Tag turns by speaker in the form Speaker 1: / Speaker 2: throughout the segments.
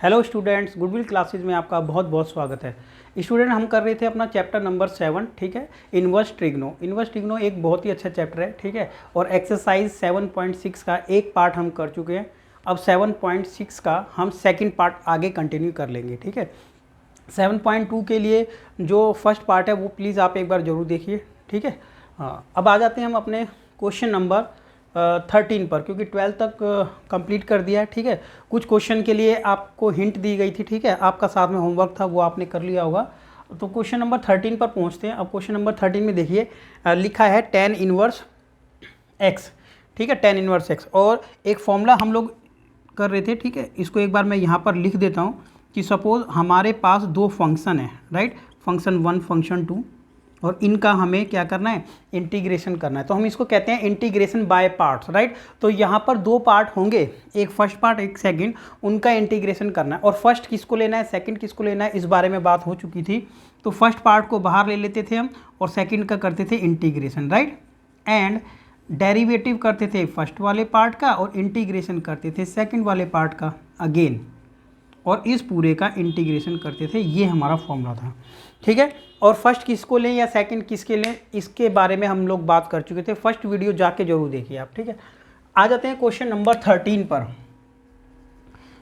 Speaker 1: Hello students, goodwill classes में आपका बहुत बहुत स्वागत है। स्टूडेंट, हम कर रहे थे अपना चैप्टर नंबर 7, ठीक है, इन्वर्स ट्रिग्नो। इन्वर्स ट्रिग्नो एक बहुत ही अच्छा चैप्टर है, ठीक है, और एक्सरसाइज 7.6 का एक पार्ट हम कर चुके हैं। अब 7.6 का हम सेकंड पार्ट आगे कंटिन्यू कर लेंगे, ठीक है। 7.2 के लिए जो फर्स्ट पार्ट है वो प्लीज़ आप एक बार ज़रूर देखिए, ठीक है। हाँ, अब आ जाते हैं हम अपने क्वेश्चन नंबर 13 पर, क्योंकि 12 तक कंप्लीट कर दिया है, ठीक है। कुछ क्वेश्चन के लिए आपको हिंट दी गई थी, ठीक है, आपका साथ में होमवर्क था वो आपने कर लिया होगा। तो क्वेश्चन नंबर 13 पर पहुंचते हैं। अब क्वेश्चन नंबर 13 में देखिए लिखा है tan इनवर्स x, ठीक है, tan इनवर्स x, और एक फॉर्मूला हम लोग कर रहे थे, ठीक है। इसको एक बार मैं यहाँ पर लिख देता हूँ कि सपोज हमारे पास दो फंक्शन है, राइट, फंक्शन 1 फंक्शन 2, और इनका हमें क्या करना है, इंटीग्रेशन करना है। तो हम इसको कहते हैं इंटीग्रेशन बाय पार्ट्स, राइट। तो यहाँ पर दो पार्ट होंगे, एक फर्स्ट पार्ट एक सेकंड, उनका इंटीग्रेशन करना है। और फर्स्ट किसको लेना है, सेकंड किसको लेना है, इस बारे में बात हो चुकी थी। तो फर्स्ट पार्ट को बाहर ले लेते थे हम और सेकंड का करते थे इंटीग्रेशन, राइट, एंड डेरिवेटिव करते थे फर्स्ट वाले पार्ट का और इंटीग्रेशन करते थे सेकंड वाले पार्ट का अगेन, और इस पूरे का इंटीग्रेशन करते थे। ये हमारा फॉर्मूला था, ठीक है। और फर्स्ट किसको लें या सेकंड किसके लें, इसके बारे में हम लोग बात कर चुके थे। फर्स्ट वीडियो जाके जरूर देखिए आप, ठीक है। आ जाते हैं क्वेश्चन नंबर 13 पर।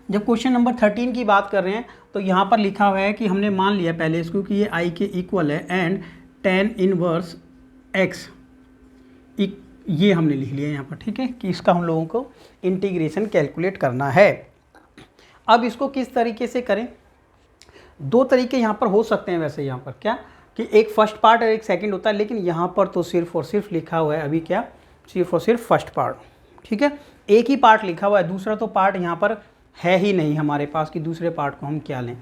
Speaker 1: जब क्वेश्चन नंबर 13 की बात कर रहे हैं तो यहाँ पर लिखा हुआ है कि हमने मान लिया पहले इसको कि ये आई के इक्वल है एंड tan इनवर्स एक्स, ये हमने लिख लिया यहाँ पर, ठीक है, कि इसका हम लोगों को इंटीग्रेशन कैलकुलेट करना है। अब इसको किस तरीके से करें, दो तरीके यहाँ पर हो सकते हैं वैसे। यहाँ पर क्या कि एक फर्स्ट पार्ट और एक सेकंड होता है, लेकिन यहाँ पर तो सिर्फ और सिर्फ लिखा हुआ है अभी क्या, सिर्फ और सिर्फ फर्स्ट पार्ट, ठीक है। एक ही पार्ट लिखा हुआ है, दूसरा तो पार्ट यहाँ पर है ही नहीं हमारे पास कि दूसरे पार्ट को हम क्या लें।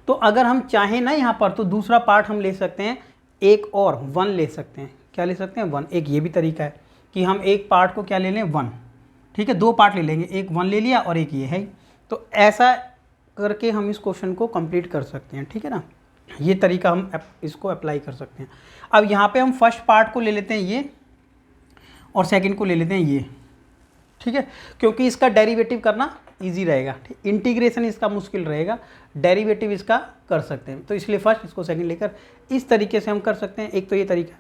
Speaker 1: तो अगर हम चाहें ना यहाँ पर तो दूसरा पार्ट हम ले सकते हैं, एक और 1 ले सकते हैं। क्या ले सकते हैं, 1। एक ये भी तरीका है कि हम एक पार्ट को क्या ले लें, 1, ठीक है, दो पार्ट ले लेंगे, एक 1 ले लिया और एक ये है। तो ऐसा करके हम इस क्वेश्चन को कंप्लीट कर सकते हैं, ठीक है ना। ये तरीका हम इसको अप्लाई कर सकते हैं। अब यहाँ पे हम फर्स्ट पार्ट को ले लेते हैं ये और सेकंड को ले लेते हैं ये, ठीक है, क्योंकि इसका डेरिवेटिव करना इजी रहेगा, ठीक। इंटीग्रेशन इसका मुश्किल रहेगा, डेरिवेटिव इसका कर सकते हैं। तो इसलिए फर्स्ट इसको सेकंड लेकर इस तरीके से हम कर सकते हैं। एक तो ये तरीका,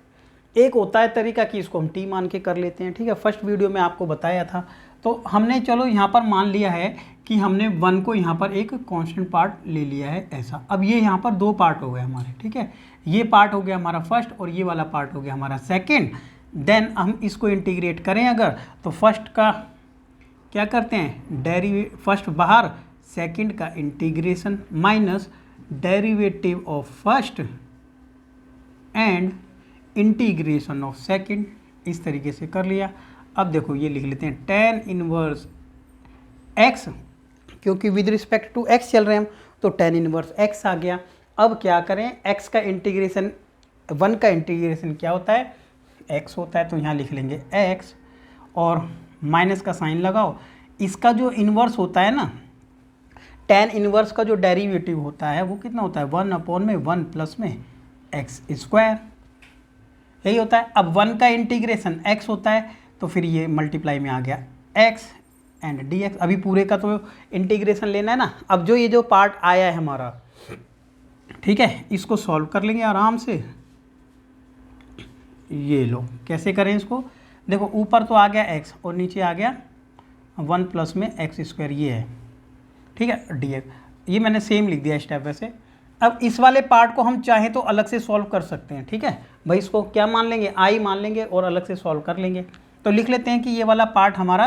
Speaker 1: एक होता है तरीका कि इसको हम टी मान के कर लेते हैं, ठीक है। फर्स्ट वीडियो में आपको बताया था। तो हमने चलो यहाँ पर मान लिया है कि हमने 1 को यहाँ पर एक कांस्टेंट पार्ट ले लिया है ऐसा। अब ये यहाँ पर दो पार्ट हो गए हमारे, ठीक है, ये पार्ट हो गया हमारा फर्स्ट और ये वाला पार्ट हो गया हमारा सेकंड। देन हम इसको इंटीग्रेट करें अगर, तो फर्स्ट का क्या करते हैं, फर्स्ट बाहर, सेकंड का integration minus derivative of first and integration of second, इस तरीके से कर लिया। अब देखो ये लिख लेते हैं tan इनवर्स x, क्योंकि विद रिस्पेक्ट टू x चल रहे हैं हम, तो tan इनवर्स x आ गया। अब क्या करें, x का इंटीग्रेशन, 1 का इंटीग्रेशन क्या होता है, x होता है, तो यहाँ लिख लेंगे x और माइनस का साइन लगाओ। इसका जो इन्वर्स होता है ना, tan इनवर्स का जो डेरिवेटिव होता है वो कितना होता है, 1/1 प्लस में एक्स स्क्वायर, यही होता है। अब 1 का इंटीग्रेशन x होता है, तो फिर ये मल्टीप्लाई में आ गया x एंड dx। अभी पूरे का तो इंटीग्रेशन लेना है ना। अब जो ये जो पार्ट आया है हमारा, ठीक है, इसको सॉल्व कर लेंगे आराम से। ये लो कैसे करें इसको, देखो ऊपर तो आ गया x और नीचे आ गया 1 प्लस में एक्स स्क्वायर, ये है, ठीक है, dx। ये मैंने सेम लिख दिया स्टेप वैसे। अब इस वाले पार्ट को हम चाहें तो अलग से सॉल्व कर सकते हैं, ठीक है भाई। इसको क्या मान लेंगे, आई मान लेंगे और अलग से सॉल्व कर लेंगे। तो लिख लेते हैं कि ये वाला पार्ट हमारा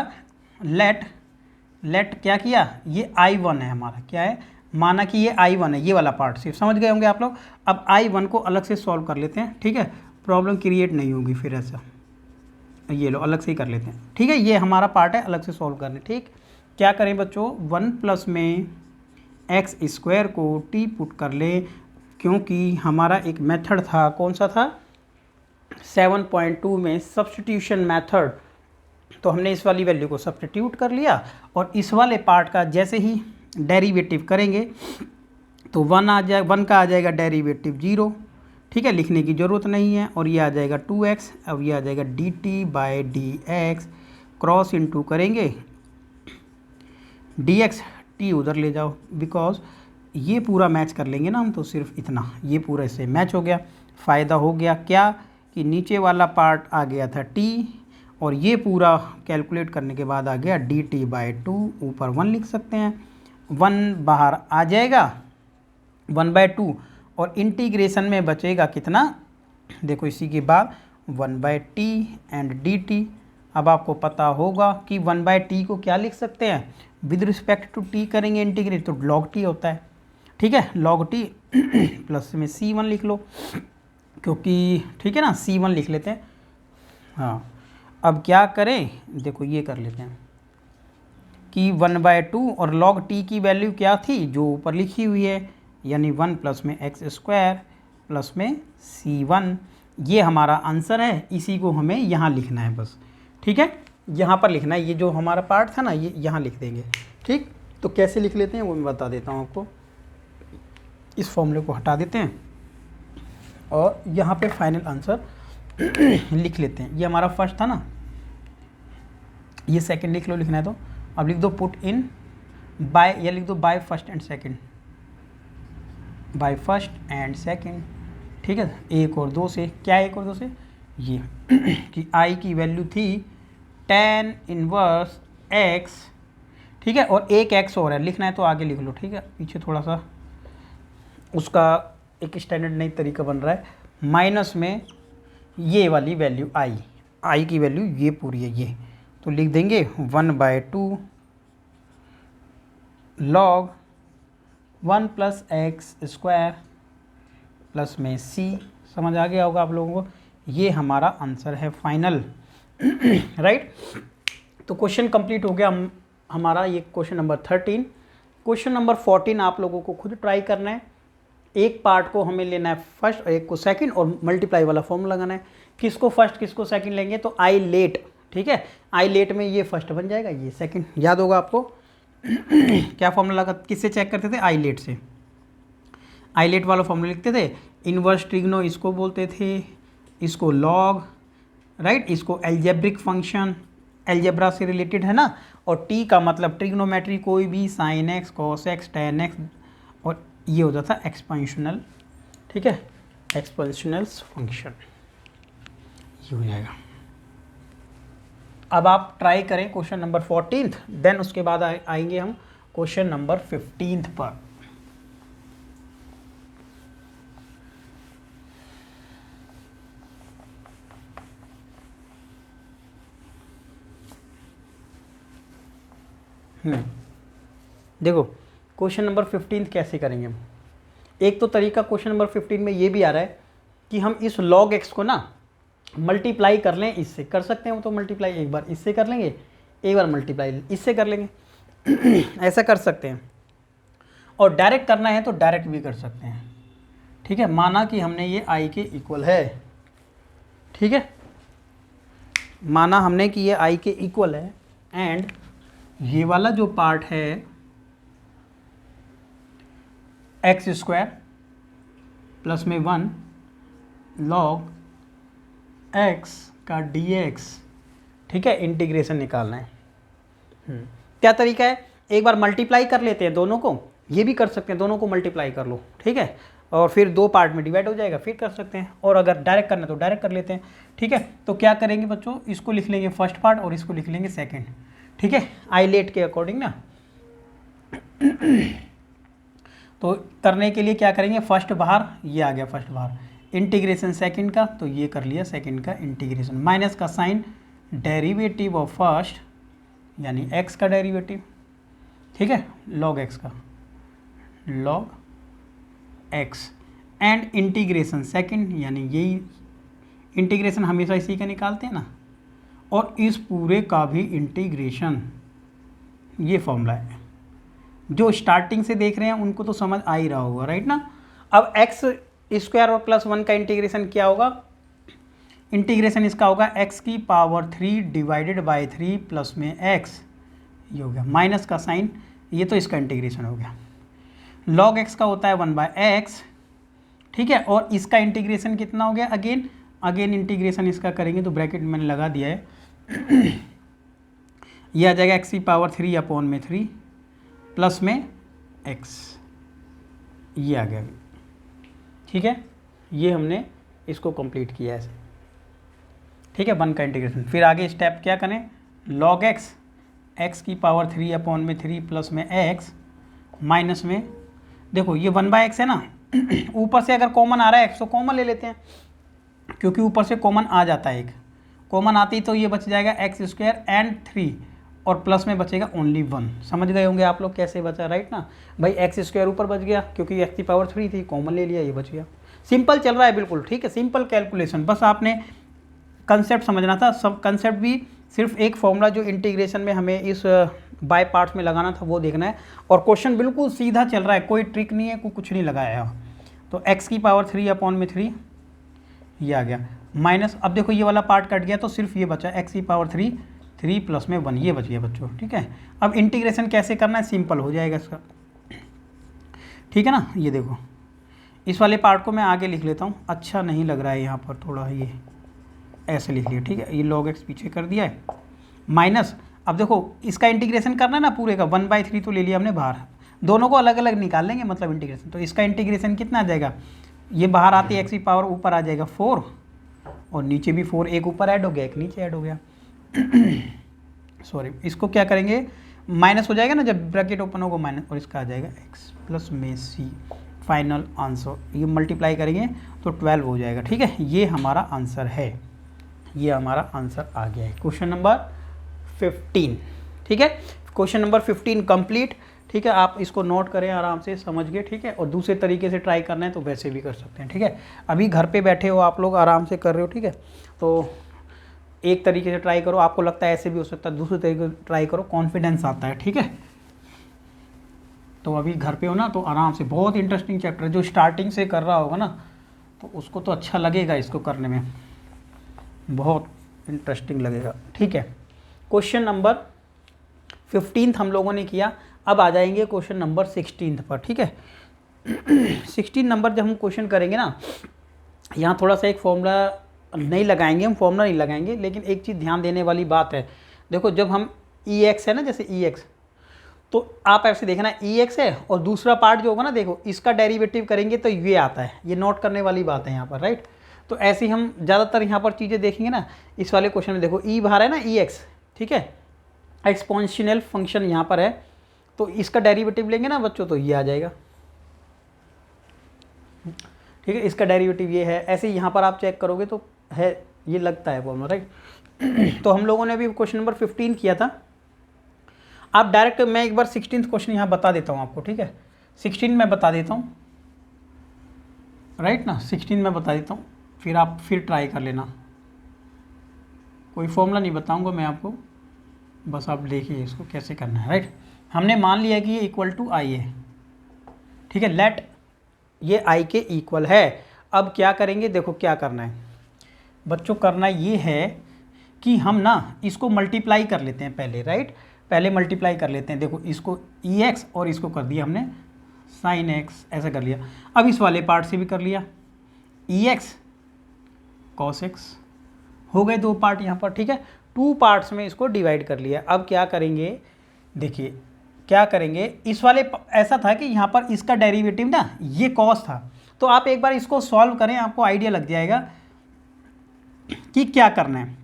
Speaker 1: लेट क्या किया, ये I1 है हमारा, क्या है, माना कि ये I1 है, ये वाला पार्ट सिर्फ समझ गए होंगे आप लोग। अब I1 को अलग से सॉल्व कर लेते हैं, ठीक है, प्रॉब्लम क्रिएट नहीं होगी फिर ऐसा। ये लो अलग से ही कर लेते हैं, ठीक है, ये हमारा पार्ट है अलग से सॉल्व करने, ठीक। क्या करें बच्चों, 1 प्लस में एक्स स्क्वायर को टी पुट कर ले, क्योंकि हमारा एक मेथड था, कौन सा था, 7.2 में सब्स्टिट्यूशन मेथड। तो हमने इस वाली वैल्यू को सब्स्टिट्यूट कर लिया और इस वाले पार्ट का जैसे ही डेरिवेटिव करेंगे तो 1 का आ जाएगा डेरिवेटिव 0, ठीक है, लिखने की ज़रूरत नहीं है। और ये आ जाएगा 2x, अब ये आ जाएगा dt/dx, क्रॉस इंटू करेंगे dx टी उधर ले जाओ, बिकॉज ये पूरा मैच कर लेंगे ना हम, तो सिर्फ इतना ये पूरा इससे मैच हो गया। फ़ायदा हो गया क्या कि नीचे वाला पार्ट आ गया था टी, और ये पूरा कैलकुलेट करने के बाद आ गया dt/2, ऊपर 1 लिख सकते हैं, 1 बाहर आ जाएगा 1/2, और इंटीग्रेशन में बचेगा कितना, देखो इसी के बाद 1/t एंड dt। अब आपको पता होगा कि 1/t को क्या लिख सकते हैं, विद रिस्पेक्ट टू t करेंगे इंटीग्रेट तो log t होता है, ठीक है, log t प्लस में c1 लिख लो, क्योंकि ठीक है ना, c1 लिख लेते हैं। हाँ, अब क्या करें, देखो ये कर लेते हैं कि 1/2 और log t की वैल्यू क्या थी जो ऊपर लिखी हुई है, यानी 1 प्लस में x² प्लस में c1, ये हमारा आंसर है। इसी को हमें यहाँ लिखना है बस, ठीक है, यहाँ पर लिखना है, ये जो हमारा पार्ट था ना ये यहाँ लिख देंगे, ठीक। तो कैसे लिख लेते हैं वो मैं बता देता हूँ आपको। इस फॉर्मूले को हटा देते हैं और यहाँ पे फाइनल आंसर लिख लेते हैं। ये हमारा फर्स्ट था ना, ये सेकंड लिख लो, लिखना है तो अब लिख दो पुट इन बाय, या लिख दो by first and second, by first and second, ठीक है। 1 और 2 से, क्या 1 और 2 से, ये कि i की वैल्यू थी tan इनवर्स x, ठीक है, और एक x और है, लिखना है तो आगे लिख लो, ठीक है। पीछे थोड़ा सा उसका एक स्टैंडर्ड नई तरीका बन रहा है, माइनस में ये वाली वैल्यू i की वैल्यू ये पूरी है ये, तो लिख देंगे 1/2 log 1 प्लस x² प्लस में c, समझ आ गया होगा आप लोगों को, ये हमारा आंसर है फाइनल, राइट। तो क्वेश्चन कंप्लीट हो गया हमारा, ये क्वेश्चन नंबर 13। क्वेश्चन नंबर 14 आप लोगों को खुद ट्राई करना है। एक पार्ट को हमें लेना है फर्स्ट और एक को सेकंड, और मल्टीप्लाई वाला फॉर्म लगाना है। किसको फर्स्ट किसको सेकंड लेंगे, तो आई लेट, ठीक है, आई लेट में ये फर्स्ट बन जाएगा, ये सेकंड, याद होगा आपको। क्या फॉर्मूला लगा, किससे चेक करते थे, आई लेट से, आई लेट वाला फॉर्मूला लिखते थे। इनवर्स ट्रिग्नो इसको बोलते थे, इसको लॉग, राइट, इसको एल्जेब्रिक फंक्शन, एल्जेब्रा से रिलेटेड है ना, और टी का मतलब ट्रिग्नोमेट्री, कोई भी sine x, cos x, tan x, और ये होता था एक्सपेंशनल, ठीक है, एक्सपेंशनल फंक्शन, ये हो जाएगा। अब आप ट्राई करें क्वेश्चन नंबर 14, देन उसके बाद आएंगे हम क्वेश्चन नंबर 15 पर। देखो क्वेश्चन नंबर 15 कैसे करेंगे हम। एक तो तरीका क्वेश्चन नंबर 15 में ये भी आ रहा है कि हम इस log x को ना मल्टीप्लाई कर लें इससे, कर सकते हैं वो तो मल्टीप्लाई, एक बार इससे कर लेंगे, एक बार मल्टीप्लाई इससे कर लेंगे ऐसा कर सकते हैं, और डायरेक्ट करना है तो डायरेक्ट भी कर सकते हैं, ठीक है। माना कि हमने ये i के इक्वल है, ठीक है, माना हमने कि ये i के इक्वल है, एंड ये वाला जो पार्ट है x² प्लस में 1 log x का dx, ठीक है, इंटीग्रेशन निकालना है। क्या तरीका है, एक बार मल्टीप्लाई कर लेते हैं दोनों को, ये भी कर सकते हैं, दोनों को मल्टीप्लाई कर लो, ठीक है, और फिर 2 पार्ट में डिवाइड हो जाएगा, फिर कर सकते हैं, और अगर डायरेक्ट करना है तो डायरेक्ट कर लेते हैं, ठीक है। तो क्या करेंगे बच्चों, इसको लिख लेंगे फर्स्ट पार्ट और इसको लिख लेंगे सेकेंड, ठीक है, आई लेट के अकॉर्डिंग ना। तो करने के लिए क्या करेंगे, फर्स्ट बाहर, ये आ गया फर्स्ट बाहर, इंटीग्रेशन सेकंड का, तो ये कर लिया सेकंड का इंटीग्रेशन, माइनस का साइन, डेरिवेटिव ऑफ फर्स्ट यानी x का डेरिवेटिव, ठीक है, log x का, log x, and integration second, यानी यही इंटीग्रेशन हमेशा इसी का निकालते हैं ना, और इस पूरे का भी इंटीग्रेशन, ये फॉर्मूला है। जो स्टार्टिंग से देख रहे हैं उनको तो समझ आ ही रहा होगा, राइट ना। अब x² और प्लस 1 का इंटीग्रेशन क्या होगा, इंटीग्रेशन इसका होगा x की पावर 3 डिवाइडेड बाय 3 प्लस में x, ये हो गया, माइनस का साइन, ये तो इसका इंटीग्रेशन हो गया। log x का होता है 1/x, ठीक है, और इसका इंटीग्रेशन कितना हो गया, अगेन इंटीग्रेशन इसका करेंगे तो ब्रैकेट मैंने लगा दिया है, ये आ जाएगा x की पावर 3 अपॉन में 3 प्लस में x, ये आ गया। ठीक है, ये हमने इसको कंप्लीट किया ऐसे। ठीक है, 1 का इंटीग्रेशन। फिर आगे स्टेप क्या करें, log x की पावर 3/3 प्लस में x माइनस में, देखो ये 1/x है ना, ऊपर से अगर कॉमन आ रहा है x तो कॉमन ले लेते हैं, क्योंकि ऊपर से कॉमन आ जाता है, एक कॉमन आती तो ये बच जाएगा x² एंड 3 और प्लस में बचेगा ओनली 1। समझ गए होंगे आप लोग कैसे बचा, राइट ना भाई, x² ऊपर बच गया क्योंकि x की पावर 3 थी, कॉमन ले लिया, ये बच गया। सिंपल चल रहा है बिल्कुल, ठीक है, सिंपल कैलकुलेशन, बस आपने कंसेप्ट समझना था। सब कंसेप्ट भी सिर्फ एक फॉर्मूला जो इंटीग्रेशन में हमें इस बाय पार्ट्स में लगाना था वो देखना है, और क्वेश्चन बिल्कुल सीधा चल रहा है, कोई ट्रिक नहीं है, कोई कुछ नहीं लगाया। तो x की पावर 3/3 ये आ गया माइनस, अब देखो ये वाला पार्ट कट गया तो सिर्फ ये बचा x की पावर 3 प्लस में 1, ये बच गया बच्चों। ठीक है, अब इंटीग्रेशन कैसे करना है, सिंपल हो जाएगा इसका। ठीक है ना, ये देखो इस वाले पार्ट को मैं आगे लिख लेता हूँ, अच्छा नहीं लग रहा है यहाँ पर, थोड़ा ये ऐसे लिख लिया। ठीक है, ये log x पीछे कर दिया है माइनस, अब देखो इसका इंटीग्रेशन करना है ना पूरे का, 1/3 तो ले लिया हमने बाहर, दोनों को अलग अलग निकाल लेंगे मतलब इंटीग्रेशन। तो इसका इंटीग्रेशन कितना आ जाएगा, ये बाहर आती है x की पावर, ऊपर आ जाएगा 4 और नीचे भी 4, एक ऊपर ऐड हो गया एक नीचे ऐड हो गया। सॉरी, इसको क्या करेंगे, माइनस हो जाएगा ना जब ब्रैकेट ओपन होगा माइनस, और इसका आ जाएगा x प्लस में c। फाइनल आंसर, ये मल्टीप्लाई करेंगे तो 12 हो जाएगा। ठीक है, ये हमारा आंसर है, ये हमारा आंसर आ गया है क्वेश्चन नंबर 15। ठीक है, क्वेश्चन नंबर 15 कंप्लीट। ठीक है, आप इसको नोट करें आराम से, समझ गए। ठीक है, और दूसरे तरीके से ट्राई करना है तो वैसे भी कर सकते हैं। ठीक है, अभी घर पे बैठे हो आप लोग, आराम से कर रहे हो। ठीक है, तो एक तरीके से ट्राई करो, आपको लगता है ऐसे भी हो सकता है, दूसरे तरीके से ट्राई करो, कॉन्फिडेंस आता है। ठीक है, तो अभी घर पे हो ना, तो आराम से, बहुत इंटरेस्टिंग चैप्टर है, जो स्टार्टिंग से कर रहा होगा ना तो उसको तो अच्छा लगेगा, इसको करने में बहुत इंटरेस्टिंग लगेगा। ठीक है, क्वेश्चन नंबर 15 हम लोगों ने किया, अब आ जाएंगे क्वेश्चन नंबर 16 पर। ठीक है, 16 नंबर जब हम क्वेश्चन करेंगे ना, यहाँ थोड़ा सा एक फॉर्मूला नहीं लगाएंगे, हम फॉर्मूला नहीं लगाएंगे, लेकिन एक चीज़ ध्यान देने वाली बात है। देखो जब हम EX है ना, जैसे EX, तो आप ऐसे देखना EX है और दूसरा पार्ट जो होगा ना, देखो इसका डेरिवेटिव करेंगे तो ये आता है, ये नोट करने वाली बात है यहाँ पर, राइट। तो ऐसे ही हम ज़्यादातर यहाँ पर चीज़ें देखेंगे ना, इस वाले क्वेश्चन में देखो ई बाहर है ना, EX, ठीक है, एक्सपोनेंशियल फंक्शन यहाँ पर है, तो इसका डेरिवेटिव लेंगे ना बच्चों तो ये आ जाएगा। ठीक है, इसका डेरिवेटिव ये है, ऐसे ही यहाँ पर आप चेक करोगे तो है, ये लगता है फॉर्मूला, राइट। तो हम लोगों ने अभी क्वेश्चन नंबर 15 किया था, आप डायरेक्ट, मैं एक बार 16th क्वेश्चन यहाँ बता देता हूँ आपको। ठीक है, 16 में बता देता हूँ, राइट ना, 16 में बता देता हूँ, फिर आप फिर ट्राई कर लेना, कोई फॉर्मूला नहीं बताऊँगा मैं आपको, बस आप देखिए इसको कैसे करना है, राइट। हमने मान लिया कि ये इक्वल टू आई है, ठीक है, लेट ये आई के इक्वल है। अब क्या करेंगे, देखो क्या करना है बच्चों, करना ये है कि हम ना इसको मल्टीप्लाई कर लेते हैं पहले, राइट, पहले मल्टीप्लाई कर लेते हैं। देखो इसको EX और इसको कर दिया हमने sin x, ऐसा कर लिया। अब इस वाले पार्ट से भी कर लिया, EX cos x, हो गए दो पार्ट यहाँ पर। ठीक है, 2 पार्ट्स में इसको डिवाइड कर लिया। अब क्या करेंगे, देखिए क्या करेंगे, इस वाले ऐसा था कि यहाँ पर इसका डेरिवेटिव ना ये cos था, तो आप एक बार इसको सॉल्व करें, आपको आइडिया लग जाएगा कि क्या करना है।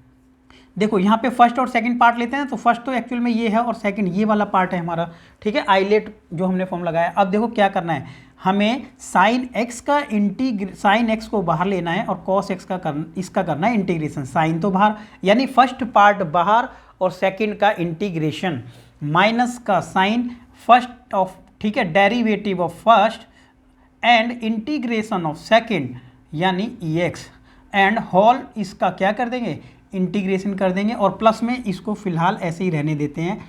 Speaker 1: देखो यहाँ पे फर्स्ट और सेकंड पार्ट लेते हैं, तो फर्स्ट तो एक्चुअल में ये है और सेकंड ये वाला पार्ट है हमारा। ठीक है, आइलेट जो हमने फॉर्म लगाया। अब देखो क्या करना है, हमें sin x का sin x को बाहर लेना है और cos x का इसका करना है इंटीग्रेशन। साइन तो बाहर, यानी फर्स्ट पार्ट बाहर और सेकंड का इंटीग्रेशन, माइनस का साइन फर्स्ट ऑफ, ठीक है, derivative of first and integration of second यानी EX एंड होल, इसका क्या कर देंगे, इंटीग्रेशन कर देंगे, और प्लस में इसको फिलहाल ऐसे ही रहने देते हैं।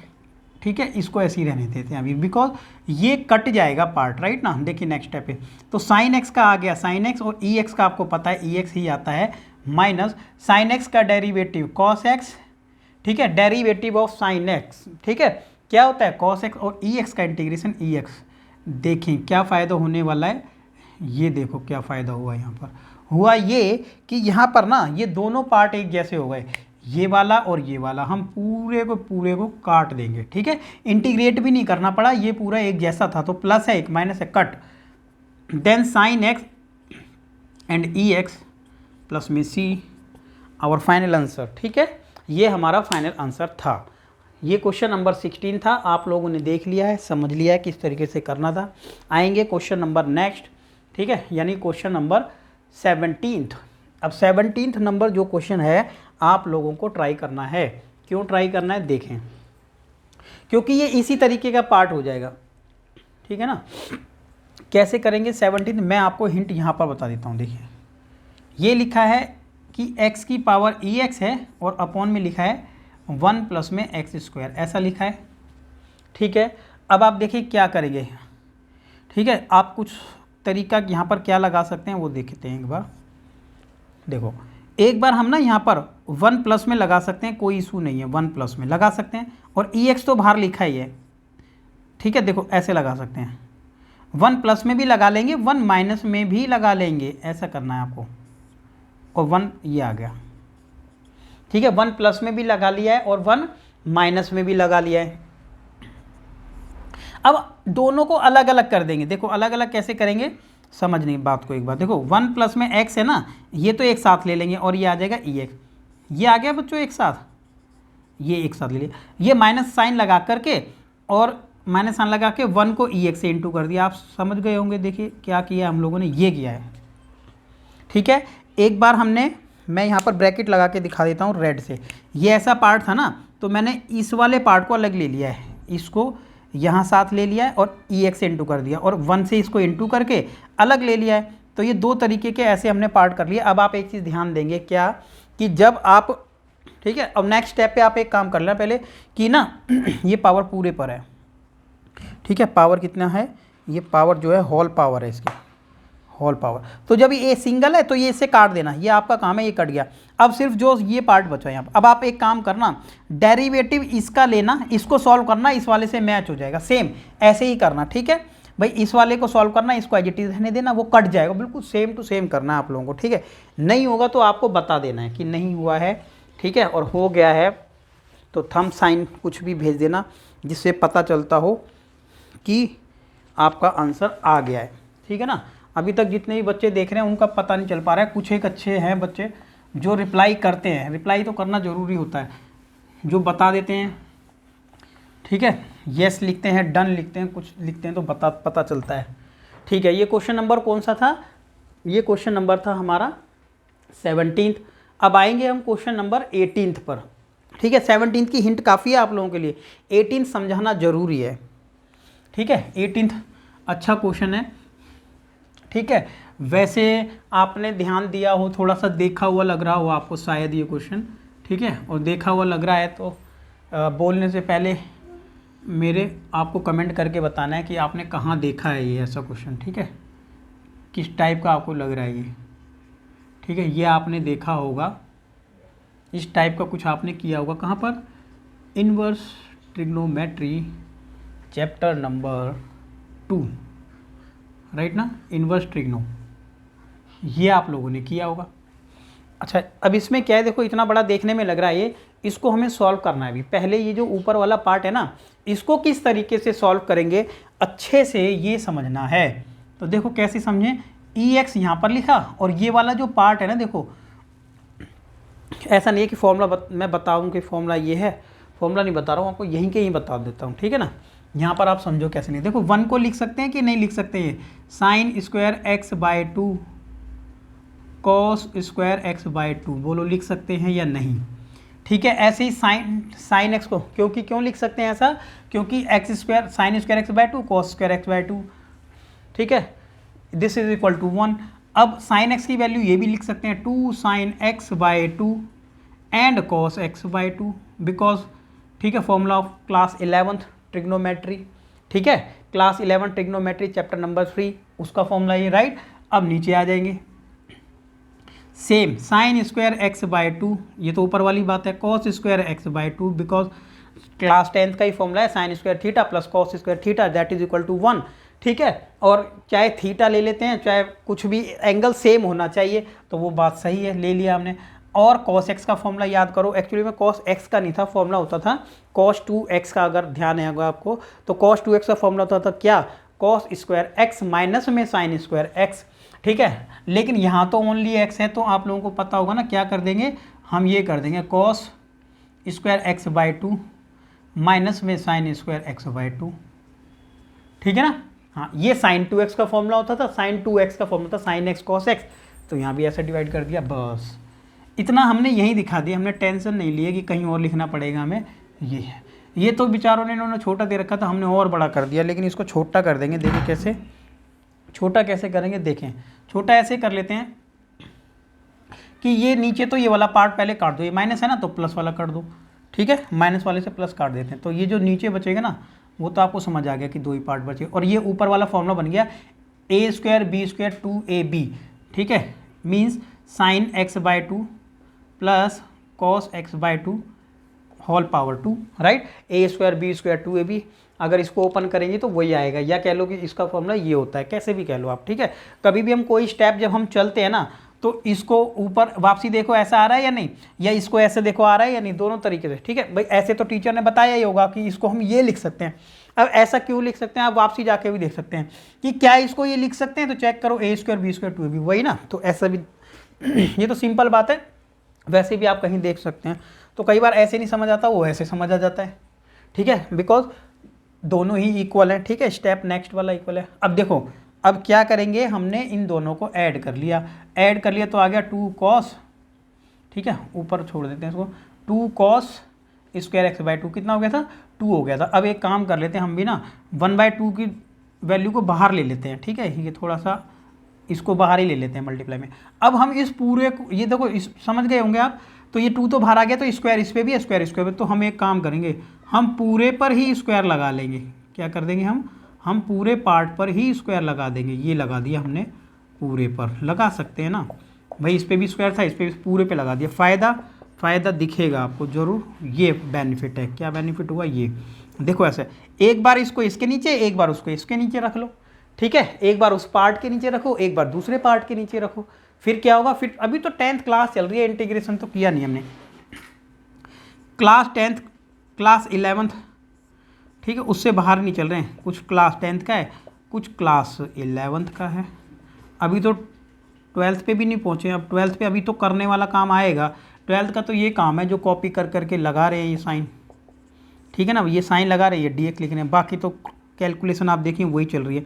Speaker 1: ठीक है, इसको ऐसे ही रहने देते हैं अभी, बिकॉज ये कट जाएगा पार्ट, राइट ना। देखिए नेक्स्ट स्टेप पे, तो sin x का आ गया sin x, और EX का आपको पता है EX ही आता है, माइनस sin x का डेरिवेटिव cos x, ठीक है, डेरिवेटिव ऑफ sin x, ठीक है, क्या होता है cos x, और EX का इंटीग्रेशन EX। देखें क्या फ़ायदा होने वाला है, ये देखो क्या फ़ायदा हुआ यहाँ पर, हुआ ये कि यहाँ पर ना ये दोनों पार्ट एक जैसे हो गए, ये वाला और ये वाला हम पूरे को काट देंगे, ठीक है। इंटीग्रेट भी नहीं करना पड़ा, ये पूरा एक जैसा था, तो प्लस है एक माइनस है, cut, then sine x and e x plus में सी, आवर फाइनल आंसर, ठीक है। ये हमारा फाइनल आंसर था। ये क्वेश्चन नंबर 16 था, आप लोगों ने देख लिया है, समझ लिया है किस तरीके से करना था। आएंगे क्वेश्चन नंबर नेक्स्ट, ठीक है, यानी क्वेश्चन नंबर 17। अब 17 नंबर जो क्वेश्चन है आप लोगों को ट्राई करना है। क्यों ट्राई करना है देखें, क्योंकि ये इसी तरीके का पार्ट हो जाएगा, ठीक है ना। कैसे करेंगे 17, मैं आपको हिंट यहाँ पर बता देता हूँ। देखिए ये लिखा है कि x की पावर ex है और अपॉन में लिखा है 1 प्लस में एक्स स्क्वायर, ऐसा लिखा है, ठीक है। अब आप देखिए क्या करेंगे, ठीक है। आप कुछ तरीका यहाँ पर क्या लगा सकते हैं वो देखते हैं एक बार। देखो एक बार हम ना यहाँ पर 1 प्लस में लगा सकते हैं, कोई इशू नहीं है, 1 प्लस में लगा सकते हैं, और ex तो बाहर लिखा ही है, ठीक है। देखो ऐसे लगा सकते हैं, 1 प्लस में भी लगा लेंगे, 1 माइनस में भी लगा लेंगे, ऐसा करना है आपको, और 1 ये आ गया, ठीक है। 1 प्लस में भी लगा लिया है और 1 माइनस में भी लगा लिया है। अब दोनों को अलग अलग कर देंगे। देखो अलग अलग कैसे करेंगे समझने की बात को एक बार। देखो 1 प्लस में x है ना, ये तो एक साथ ले लेंगे और ये आ जाएगा ex, ये आ गया बच्चों एक साथ, ये एक साथ ले लिया। ये माइनस साइन लगा करके और माइनस साइन लगा के 1 को ex से इंटू कर दिया। आप समझ गए होंगे, देखिए क्या किया हम लोगों ने, ये किया है, ठीक है। एक बार हमने, मैं यहाँ पर ब्रैकेट लगा के दिखा देता हूँ रेड से, ये ऐसा पार्ट था ना, तो मैंने इस वाले पार्ट को अलग ले लिया है, इसको यहाँ साथ ले लिया है और ex से इंटू कर दिया, और 1 से इसको इंटू करके अलग ले लिया है। तो ये दो तरीके के ऐसे हमने पार्ट कर लिया। अब आप एक चीज़ ध्यान देंगे क्या, कि जब आप, ठीक है, अब नेक्स्ट स्टेप पे आप एक काम कर लेना पहले कि ना ये पावर पूरे पर है, ठीक है। पावर कितना है, ये पावर जो है होल पावर है इसकी, होल पावर। तो जब ये सिंगल है तो ये इससे काट देना, ये आपका काम है, ये कट गया। अब सिर्फ जो ये पार्ट बचा यहाँ पर, अब आप एक काम करना, डेरिवेटिव इसका लेना, इसको सॉल्व करना, इस वाले से मैच हो जाएगा, सेम ऐसे ही करना, ठीक है भाई। इस वाले को सॉल्व करना, इसको एज इट इज रहने देना, वो कट जाएगा, बिल्कुल सेम टू सेम करना है आप लोगों को, ठीक है। नहीं होगा तो आपको बता देना है कि नहीं हुआ है, ठीक है, और हो गया है तो थंब साइन कुछ भी भेज देना, जिससे पता चलता हो कि आपका आंसर आ गया है, ठीक है ना। अभी तक जितने भी बच्चे देख रहे हैं उनका पता नहीं चल पा रहा है, कुछ एक अच्छे हैं बच्चे जो रिप्लाई करते हैं, रिप्लाई तो करना ज़रूरी होता है, जो बता देते हैं, ठीक है, यस लिखते हैं, डन लिखते हैं, कुछ लिखते हैं तो पता चलता है, ठीक है। ये क्वेश्चन नंबर कौन सा था, ये क्वेश्चन नंबर था हमारा 17। अब आएंगे हम क्वेश्चन नंबर 18 पर, ठीक है। 17 की हिंट काफ़ी है आप लोगों के लिए, 18 समझाना ज़रूरी है, ठीक है। 18 अच्छा क्वेश्चन है, ठीक है। वैसे आपने ध्यान दिया हो, थोड़ा सा देखा हुआ लग रहा हो आपको शायद ये क्वेश्चन, ठीक है, और देखा हुआ लग रहा है तो बोलने से पहले मेरे आपको कमेंट करके बताना है कि आपने कहाँ देखा है ये ऐसा क्वेश्चन, ठीक है, किस टाइप का आपको लग रहा है ये, ठीक है। ये आपने देखा होगा, इस टाइप का कुछ आपने किया होगा, कहाँ पर, inverse trigonometry chapter number 2, right ना, इनवर्स ट्रिग्नो, ये आप लोगों ने किया होगा। अच्छा अब इसमें क्या है, देखो इतना बड़ा देखने में लग रहा है ये, इसको हमें सॉल्व करना है अभी। पहले ये जो ऊपर वाला पार्ट है ना, इसको किस तरीके से सॉल्व करेंगे अच्छे से ये समझना है। तो देखो कैसे समझें, ex यहाँ पर लिखा, और ये वाला जो पार्ट है ना, देखो ऐसा नहीं है कि फॉर्मूला मैं बताऊँ कि फॉर्मूला ये है, फॉर्मूला नहीं बता रहा हूँ आपको, यहीं के ही बता देता हूँ, ठीक है ना। यहाँ पर आप समझो कैसे नहीं, देखो 1 को लिख सकते हैं कि नहीं लिख सकते हैं, sine square x by 2 cos square x by 2, बोलो लिख सकते हैं या नहीं, ठीक है। ऐसे ही साइन एक्स को क्यों लिख सकते हैं ऐसा, क्योंकि x square sine square x by 2 cos square x by 2, ठीक है, दिस इज इक्वल टू 1। अब साइन एक्स की वैल्यू ये भी लिख सकते हैं 2 sine x by 2 and cos x by 2, because, ठीक है, formula of class 11th trigonometry, ठीक है, क्लास 11 ट्रिग्नोमेट्री चैप्टर नंबर 3, उसका फॉर्मूला ये, राइट। अब नीचे आ जाएंगे, same sine square x by 2, ये तो ऊपर वाली बात है, cos square x by 2, because class 10th का ही फॉर्मूला है, sine square theta plus cos square theta that is equal to 1, ठीक है। और चाहे थीटा ले लेते हैं, चाहे कुछ भी एंगल सेम होना चाहिए, तो वो बात सही है, ले लिया हमने। और cos x का फॉर्मूला याद करो। एक्चुअली में cos x का नहीं था, फॉर्मूला होता था cos 2x का, अगर ध्यान है होगा आपको तो cos 2x का फॉर्मूला होता था क्या, cos स्क्वायर x माइनस में sin स्क्वायर x, ठीक है। लेकिन यहाँ तो ओनली x है, तो आप लोगों को पता होगा ना क्या कर देंगे, हम ये कर देंगे cos square x by 2 minus में sin स्क्वायर x बाई 2, ठीक है ना। हाँ, ये sin 2x का फॉर्मूला होता था, sin 2x का फॉर्मूला था sin x cos x, तो यहाँ भी ऐसे डिवाइड कर दिया, बस इतना हमने यही दिखा दिया। हमने टेंशन नहीं लिया कि कहीं और लिखना पड़ेगा हमें। ये है, ये तो बेचारों ने इन्होंने छोटा दे रखा था, हमने और बड़ा कर दिया, लेकिन इसको छोटा कर देंगे। देखिए कैसे छोटा कैसे करेंगे, देखें छोटा ऐसे कर लेते हैं कि ये नीचे तो ये वाला पार्ट पहले काट दो, ये माइनस है ना तो प्लस वाला कर दो, ठीक है, माइनस वाले से प्लस काट देते हैं, तो ये जो नीचे बचेगा ना वो तो आपको समझ आ गया कि दो ही पार्ट बचे, और ये ऊपर वाला फॉर्मूला बन गया a square B square 2ab, ठीक है, means sine x by 2 plus cos x by 2 whole power 2, right. a square B square 2ab, अगर इसको ओपन करेंगे तो वही आएगा, या कह लो कि इसका फॉर्मूला ये होता है, कैसे भी कह लो आप, ठीक है। कभी भी हम कोई स्टेप जब हम चलते हैं ना तो इसको ऊपर वापसी देखो ऐसा आ रहा है या नहीं, या इसको ऐसे देखो आ रहा है या नहीं, दोनों तरीके से, ठीक है भाई। ऐसे तो टीचर ने बताया ही होगा कि इसको हम ये लिख सकते हैं। अब ऐसा क्यों लिख सकते हैं, आप वापसी जाके भी देख सकते हैं कि क्या इसको ये लिख सकते हैं, तो चेक करो a square B square 2ab, वही ना, तो ऐसा भी ये तो सिंपल बात है। वैसे भी आप कहीं देख सकते हैं, तो कई बार ऐसे नहीं समझ आता, वो ऐसे समझ आ जाता है, ठीक है, बिकॉज दोनों ही इक्वल है, ठीक है, स्टेप नेक्स्ट वाला इक्वल है। अब देखो अब क्या करेंगे, हमने इन दोनों को ऐड कर लिया, तो आ गया 2 कॉस, ठीक है, ऊपर छोड़ देते हैं इसको, 2 कॉस स्क्वायर एक्स बाई 2 कितना हो गया था, 2 हो गया था। अब एक काम कर लेते हैं हम भी ना, 1/2 की वैल्यू को बाहर ले लेते हैं, ठीक है, ये थोड़ा सा इसको बाहर ही ले लेते हैं मल्टीप्लाई में। अब हम इस पूरे को, ये देखो इस समझ गए होंगे आप, तो ये 2 तो बाहर आ गया, तो स्क्वायर इस पर भी, स्क्वायर पे, तो हम एक काम करेंगे, हम पूरे पर ही स्क्वायर लगा लेंगे। क्या कर देंगे हम पूरे पार्ट पर ही स्क्वायर लगा देंगे। ये लगा दिया हमने, पूरे पर लगा सकते हैं ना भाई, इस पर भी स्क्वायर था, इस पर भी, पूरे पे लगा दिया। फ़ायदा दिखेगा आपको ज़रूर, ये बेनिफिट है। क्या बेनिफिट हुआ, ये देखो ऐसे, एक बार इसको इसके नीचे, एक बार उसको इसके नीचे रख लो, ठीक है, एक बार उस पार्ट के नीचे रखो, एक बार दूसरे पार्ट के नीचे रखो, फिर क्या होगा, फिर अभी तो 10th क्लास चल रही है, इंटीग्रेशन तो किया नहीं हमने, क्लास 10th क्लास 11th, ठीक है, उससे बाहर नहीं चल रहे हैं, कुछ क्लास 10th का है, कुछ क्लास 11th का है, अभी तो 12th पे भी नहीं पहुँचे। अब 12th पे अभी तो करने वाला काम आएगा। 12th का तो ये काम है जो कॉपी कर करके लगा रहे हैं ये साइन, ठीक है ना, ये साइन लगा रहे हैं, dx लिख रहे हैं, बाकी तो कैलकुलेशन आप देखिए वही चल रही है।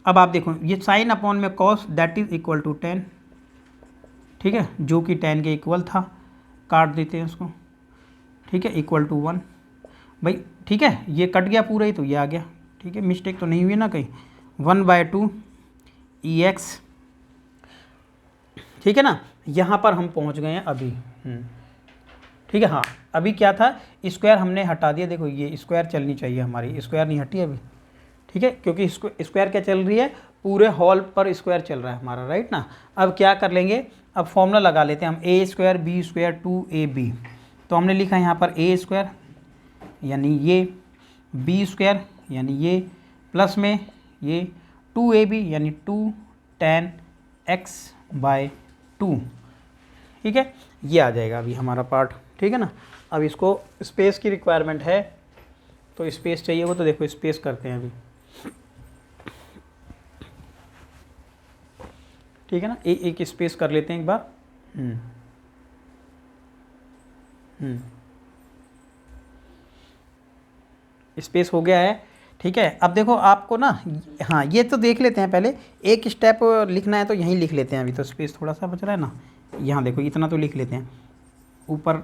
Speaker 1: अब आप देखो ये साइन अपॉन में cos that is equal to 10, ठीक है, जो कि 10 के इक्वल था, काट देते हैं उसको, ठीक है, इक्वल टू 1 भाई, ठीक है, ये कट गया पूरा ही, तो ये आ गया, ठीक है, मिस्टेक तो नहीं हुई ना कहीं, 1/2 ex, ठीक है ना। यहाँ पर हम पहुँच गए हैं अभी, ठीक है। हाँ, अभी क्या था, स्क्वायर हमने हटा दिया, देखो ये स्क्वायर चलनी चाहिए हमारी, स्क्वायर नहीं हटी अभी, ठीक है, क्योंकि स्क्वायर क्या चल रही है, पूरे हॉल पर स्क्वायर चल रहा है हमारा, राइट ना। अब क्या कर लेंगे, अब फॉर्मूला लगा लेते हैं हम, a square B square 2ab, तो हमने लिखा यहाँ पर a स्क्वायर यानी ये, बी स्क्वायर यानी ये, प्लस में ये 2ab यानी 2 tan x बाय 2, ठीक है, ये आ जाएगा अभी हमारा पार्ट, ठीक है ना। अब इसको स्पेस की रिक्वायरमेंट है, तो स्पेस चाहिए वो, तो देखो स्पेस करते हैं अभी, ठीक है ना, एक स्पेस कर लेते हैं एक बार, स्पेस हो गया है, ठीक है। अब देखो आपको ना, हाँ ये तो देख लेते हैं पहले, एक स्टेप लिखना है तो यहीं लिख लेते हैं, अभी तो स्पेस थोड़ा सा बच रहा है ना, यहाँ देखो इतना तो लिख लेते हैं, ऊपर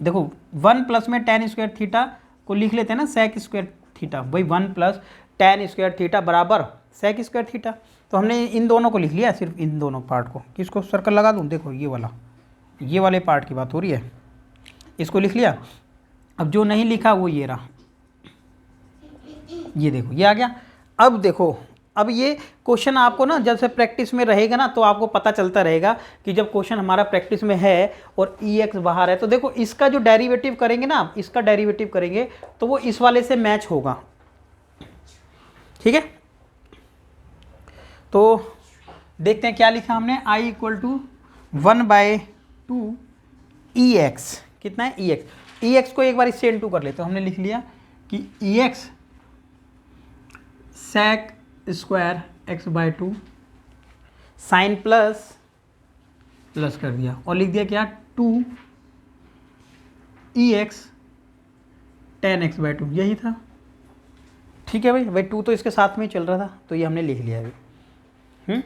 Speaker 1: देखो 1 प्लस में tan स्क्वायर थीटा को लिख लेते हैं ना, sec स्क्वायर थीटा, भाई 1 प्लस tan स्क्वायर थीटा बराबर sec स्क्वायर थीटा, तो हमने इन दोनों को लिख लिया, सिर्फ इन दोनों पार्ट को, किसको सर्कल लगा दूँ, देखो ये वाले पार्ट की बात हो रही है, इसको लिख लिया। अब जो नहीं लिखा वो ये रहा, ये देखो ये आ गया। अब देखो, अब ये क्वेश्चन आपको ना जब से प्रैक्टिस में रहेगा ना, तो आपको पता चलता रहेगा कि जब क्वेश्चन हमारा प्रैक्टिस में है और ex बाहर है, तो देखो इसका जो डेरिवेटिव करेंगे ना, इसका डेरिवेटिव करेंगे तो वो इस वाले से मैच होगा, ठीक है। तो देखते हैं क्या लिखा हमने, i = 1/2 ई एक्स कितना है, ई एक्स। ई एक्स को एक बार इससे इनटू कर लेते, तो हमने लिख लिया कि e x sec square x by 2 sign plus कर दिया और लिख दिया क्या, 2 e x tan x by 2, यही था। ठीक है भाई 2 तो इसके साथ में ही चल रहा था, तो ये हमने लिख लिया अभी।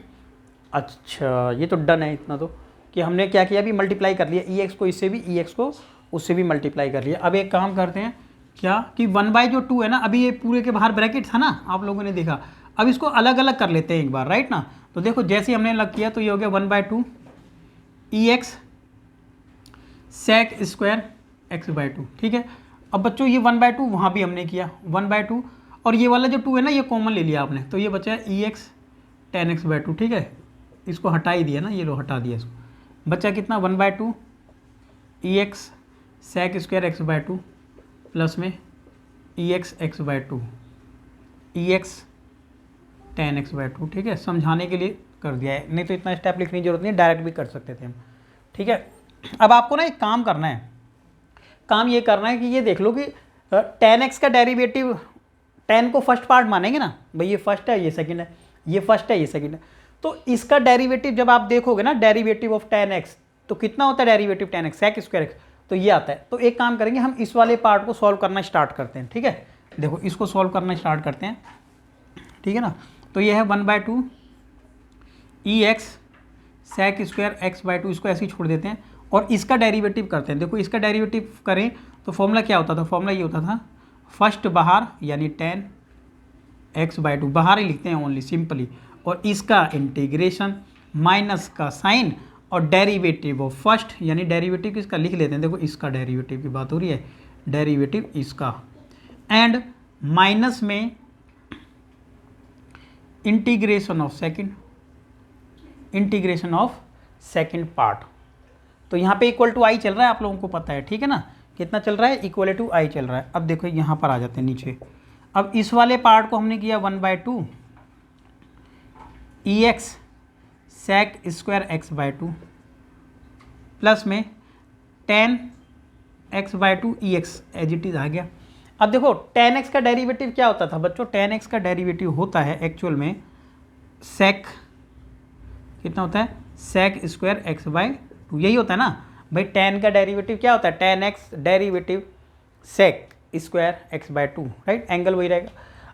Speaker 1: अच्छा ये तो डन है इतना तो, कि हमने क्या किया अभी, मल्टीप्लाई कर लिया ई एक्स को इससे भी, ई एक्स को उससे भी मल्टीप्लाई कर लिया। अब एक काम करते हैं क्या कि 1/2 है ना, अभी ये पूरे के बाहर ब्रैकेट था ना, आप लोगों ने देखा, अब इसको अलग अलग कर लेते हैं एक बार, राइट ना। तो देखो जैसे ही हमने अलग किया तो ये हो गया 1/2 e x sec square x by 2। ठीक है, अब बच्चों ये 1/2 वहाँ भी हमने किया 1/2, और ये वाला जो 2 है ना ये कॉमन ले लिया आपने, तो ये बचा है ई एक्स टेन एक्स बाय 2। ठीक है, इसको हटा ही दिया ना, ये लो हटा दिया इसको, बचा कितना 1/2 e x sec square x by 2 plus में e x x by 2 e x tan x by 2। ठीक है, समझाने के लिए कर दिया है, नहीं तो इतना स्टेप लिखने की जरूरत नहीं, डायरेक्ट भी कर सकते थे हम। ठीक है, अब आपको ना एक काम करना है, काम ये करना है कि ये देख लो कि टेन एक्स का डेरिवेटिव, 10 को फर्स्ट पार्ट मानेंगे ना भाई, ये फर्स्ट है ये सेकंड है, ये फर्स्ट है ये सेकंड है, तो इसका डेरिवेटिव जब आप देखोगे ना, डेरिवेटिव ऑफ 10x तो कितना होता है डेरिवेटिव 10x सेक स्क्वायर एक्स, तो ये आता है। तो एक काम करेंगे हम इस वाले पार्ट को सॉल्व करना स्टार्ट करते हैं। ठीक है, देखो इसको सॉल्व करना स्टार्ट करते हैं, ठीक है ना। तो ये है 1/2 e x sec square x by 2, इसको ऐसे ही छोड़ देते हैं और इसका डेरिवेटिव करते हैं। देखो इसका डेरिवेटिव करें तो फॉर्मूला क्या होता था, फॉर्मूला ये होता था फर्स्ट बाहर यानी 10 एक्स बाय 2 बाहर ही लिखते हैं ओनली सिंपली, और इसका इंटीग्रेशन माइनस का साइन और डेरिवेटिव ऑफ फर्स्ट, यानी डेरिवेटिव किसका लिख लेते हैं, देखो इसका डेरिवेटिव की बात हो रही है, डेरिवेटिव इसका, एंड माइनस में इंटीग्रेशन ऑफ सेकंड पार्ट। तो यहाँ पे इक्वल टू आई चल रहा है, आप लोगों को पता है, ठीक है ना, कितना चल रहा है, इक्वल टू आई चल रहा है। अब देखो यहाँ पर आ जाते हैं नीचे, अब इस वाले पार्ट को हमने किया 1/2 e x sec square x by 2 plus में 10 x by 2 e x, as it is आ गया। अब देखो 10x का डेरिवेटिव क्या होता था बच्चों, 10x का डेरिवेटिव होता है एक्चुअल में सेक, कितना होता है, सेक स्क्वायर एक्स बाय 2, यही होता है ना भाई। 10 का डेरिवेटिव क्या होता है, 10x derivative sec square x by 2, right, angle वही रहेगा।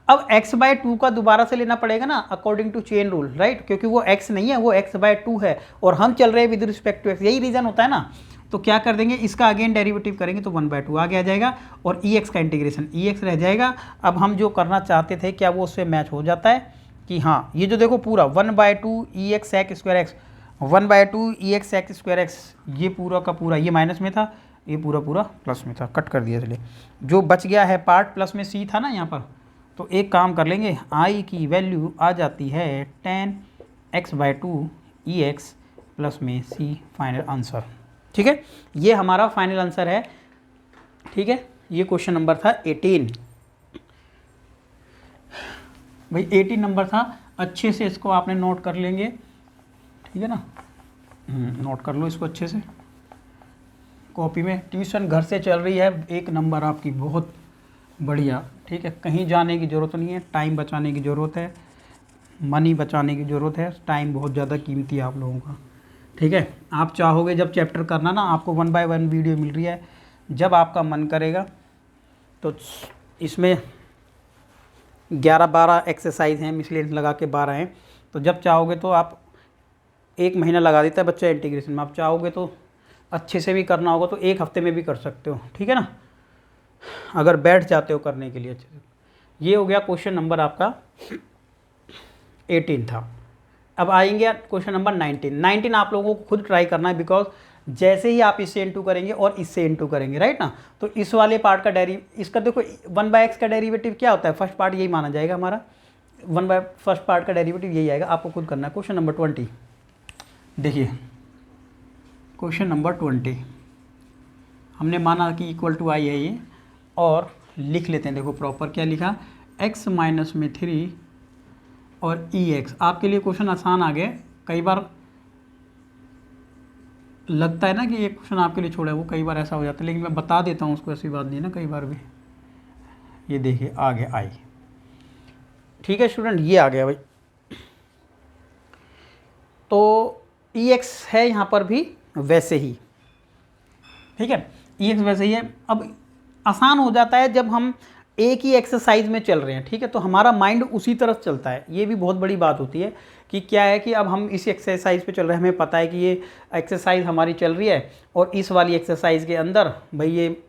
Speaker 1: अब x बाय 2 का दोबारा से लेना पड़ेगा ना according to chain rule, right, क्योंकि वो x नहीं है, वो x बाय 2 है और हम चल रहे हैं विद रिस्पेक्ट टू x, यही रीजन होता है ना। तो क्या कर देंगे, इसका अगेन डेरिवेटिव करेंगे तो 1/2 आगे आ जाएगा और ई एक्स का इंटीग्रेशन ई एक्स रह जाएगा। अब हम जो करना चाहते थे क्या वो उससे मैच हो जाता है कि हाँ, ये जो देखो पूरा 1/2 e x sec square x, 1/2 e x sec square x, ये पूरा का पूरा ये माइनस में था, ये पूरा पूरा प्लस में था, कट कर दिया। चलिए जो बच गया है पार्ट प्लस में सी था ना यहाँ पर, तो एक काम कर लेंगे, आई की वैल्यू आ जाती है 10x/2 ई एक्स प्लस में सी, फाइनल आंसर। ठीक है, ये हमारा फाइनल आंसर है। ठीक है, ये क्वेश्चन नंबर था 18 भाई, 18 नंबर था। अच्छे से इसको आपने नोट कर लेंगे, ठीक है ना, नोट कर लो इसको अच्छे से कॉपी में। ट्यूशन घर से चल रही है, एक नंबर आपकी, बहुत बढ़िया। ठीक है, कहीं जाने की ज़रूरत नहीं है, टाइम बचाने की ज़रूरत है, मनी बचाने की ज़रूरत है, टाइम बहुत ज़्यादा कीमती है आप लोगों का। ठीक है, आप चाहोगे जब चैप्टर करना ना, आपको 1 बाय 1 वीडियो मिल रही है, जब आपका मन करेगा तो इसमें 11-12 एक्सरसाइज हैं, मिसलेनियस लगा के 12 हैं, तो जब चाहोगे तो आप 1 महीना लगा देता है बच्चा इंटीग्रेशन में, आप चाहोगे तो अच्छे से भी करना होगा तो 1 हफ्ते में भी कर सकते हो। ठीक है ना, अगर बैठ जाते हो करने के लिए अच्छे से। ये हो गया क्वेश्चन नंबर आपका 18 था। अब आएंगे क्वेश्चन नंबर 19 आप लोगों को खुद ट्राई करना है, बिकॉज जैसे ही आप इससे इनटू करेंगे और इससे इनटू करेंगे, राइट ना, तो इस वाले पार्ट का इसका देखो 1/x का डेरिवेटिव क्या होता है, फर्स्ट पार्ट यही माना जाएगा हमारा, फर्स्ट पार्ट का डेरिवेटिव यही आएगा, आपको खुद करना है। क्वेश्चन नंबर 20 देखिए, क्वेश्चन नंबर 20 हमने माना कि इक्वल टू आई है ये, और लिख लेते हैं। देखो प्रॉपर क्या लिखा, x माइनस में 3 और ई एक्स। आपके लिए क्वेश्चन आसान आ गए, कई बार लगता है ना कि ये क्वेश्चन आपके लिए छोड़ा है, वो कई बार ऐसा हो जाता है, लेकिन मैं बता देता हूँ उसको, ऐसी बात नहीं ना कई बार भी। ये देखिए आगे आई, ठीक है स्टूडेंट, ये आ गया भाई। तो EX है यहाँ पर भी वैसे ही, ठीक है, EX वैसे ही है। अब आसान हो जाता है जब हम एक ही एक्सरसाइज में चल रहे हैं, ठीक है, तो हमारा माइंड उसी तरफ चलता है। ये भी बहुत बड़ी बात होती है कि क्या है कि अब हम इसी एक्सरसाइज पे चल रहे हैं, हमें पता है कि ये एक्सरसाइज हमारी चल रही है और इस वाली एक्सरसाइज के अंदर भाई ये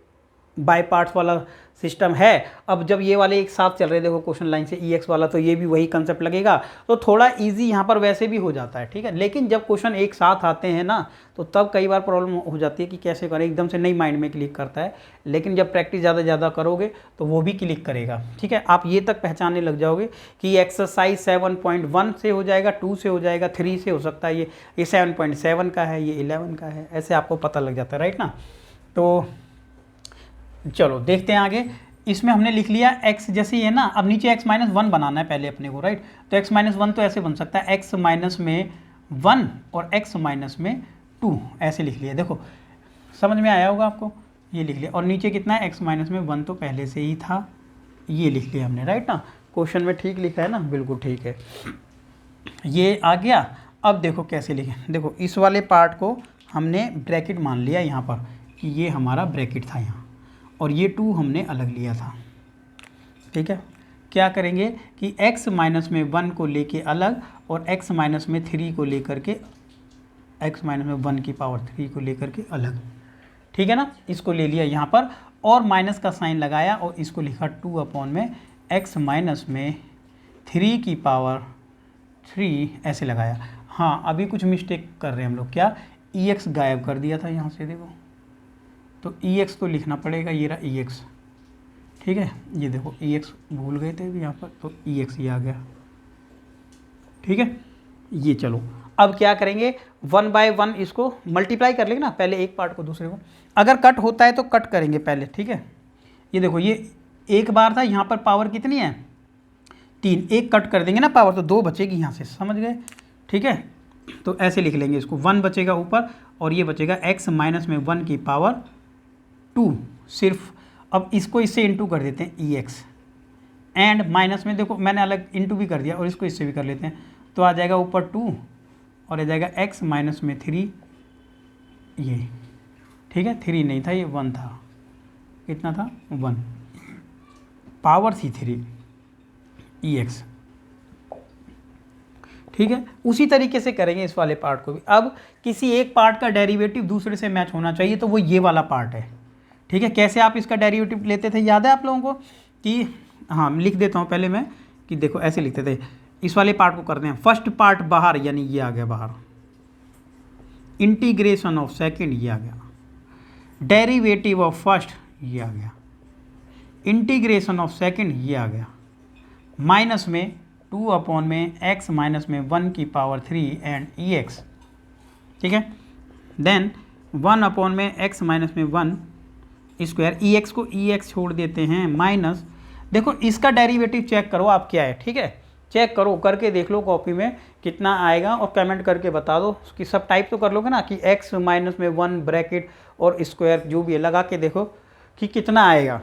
Speaker 1: बाय पार्ट्स वाला सिस्टम है। अब जब ये वाले एक साथ चल रहे, देखो क्वेश्चन लाइन से EX वाला, तो ये भी वही कंसेप्ट लगेगा, तो थोड़ा इजी यहाँ पर वैसे भी हो जाता है, ठीक है। लेकिन जब क्वेश्चन एक साथ आते हैं ना, तो तब कई बार प्रॉब्लम हो जाती है कि कैसे करें, एकदम से नहीं माइंड में क्लिक करता है। लेकिन जब प्रैक्टिस ज़्यादा करोगे तो वो भी क्लिक करेगा, ठीक है। आप ये तक पहचानने लग जाओगे कि एक्सरसाइज 7.1 से हो जाएगा, 2 से हो जाएगा, 3 से हो सकता है, ये 7.7 का है, ये 11 का है, ऐसे आपको पता लग जाता है, राइट ना। तो चलो देखते हैं आगे। इसमें हमने लिख लिया x जैसे ही है ना, अब नीचे x-1 बनाना है पहले अपने को, राइट। तो x-1 तो ऐसे बन सकता है x-1 और x-2, ऐसे लिख लिया। देखो समझ में आया होगा आपको, ये लिख लिया। और नीचे कितना है, x-1 तो पहले से ही था, ये लिख लिया हमने, राइट ना। क्वेश्चन में ठीक लिखा है ना, बिल्कुल ठीक है, ये आ गया। अब देखो कैसे लिखें, देखो इस वाले पार्ट को हमने ब्रैकेट मान लिया यहाँ पर कि ये हमारा ब्रैकेट था यहाँ, और ये 2 हमने अलग लिया था, ठीक है। क्या करेंगे कि x-1 को लेके अलग और x-3 को लेकर के, x-1 की पावर 3 को लेकर के अलग, ठीक है ना। इसको ले लिया यहाँ पर और माइनस का साइन लगाया और इसको लिखा 2 x-3 की पावर 3 ऐसे लगाया। हाँ अभी कुछ मिस्टेक कर रहे हैं हम लोग, क्या EX गायब कर दिया था यहाँ से, देखो तो EX को लिखना पड़ेगा, ये रहा EX, ठीक है। ये देखो EX भूल गए थे अभी यहाँ पर, तो EX ये आ गया, ठीक है। ये चलो अब क्या करेंगे, 1 बाय 1 इसको मल्टीप्लाई कर लेंगे ना, पहले एक पार्ट को दूसरे को। अगर कट होता है तो कट करेंगे पहले, ठीक है। ये देखो ये एक बार था, यहाँ पर पावर कितनी है 3, एक कट कर देंगे ना पावर, तो 2 बचेगी यहाँ से, समझ गए, ठीक है। तो ऐसे लिख लेंगे इसको, 1 बचेगा ऊपर और ये बचेगा x-1 की पावर 2 सिर्फ। अब इसको इससे इंटू कर देते हैं EX, एंड माइनस में देखो मैंने अलग इंटू भी कर दिया और इसको इससे भी कर लेते हैं, तो आ जाएगा ऊपर 2 और आ जाएगा x-3 ये, ठीक है। 3 नहीं था, ये 1 था, कितना था 1, पावर थी 3 EX, ठीक है। उसी तरीके से करेंगे इस वाले पार्ट को भी। अब किसी एक पार्ट का डेरिवेटिव दूसरे से मैच होना चाहिए, तो वो ये वाला पार्ट है, ठीक है। कैसे आप इसका डेरिवेटिव लेते थे, याद है आप लोगों को कि, हाँ लिख देता हूँ पहले मैं, कि देखो ऐसे लिखते थे, इस वाले पार्ट को करते हैं, फर्स्ट पार्ट बाहर, यानी ये आ गया बाहर, इंटीग्रेशन ऑफ सेकेंड ये आ गया, डेरिवेटिव ऑफ फर्स्ट ये आ गया, इंटीग्रेशन ऑफ सेकेंड ये आ गया, माइनस में 2 x-1 की पावर 3 एंड EX, ठीक है। देन 1 x-1 स्क्वायर, EX को EX छोड़ देते हैं, माइनस, देखो इसका डेरिवेटिव चेक करो आप क्या है, ठीक है। चेक करो, करके देख लो कॉपी में कितना आएगा और कमेंट करके बता दो कि सब टाइप तो कर लोगे ना, कि x-1 ब्रैकेट और स्क्वायर जो भी है लगा के देखो कि कितना आएगा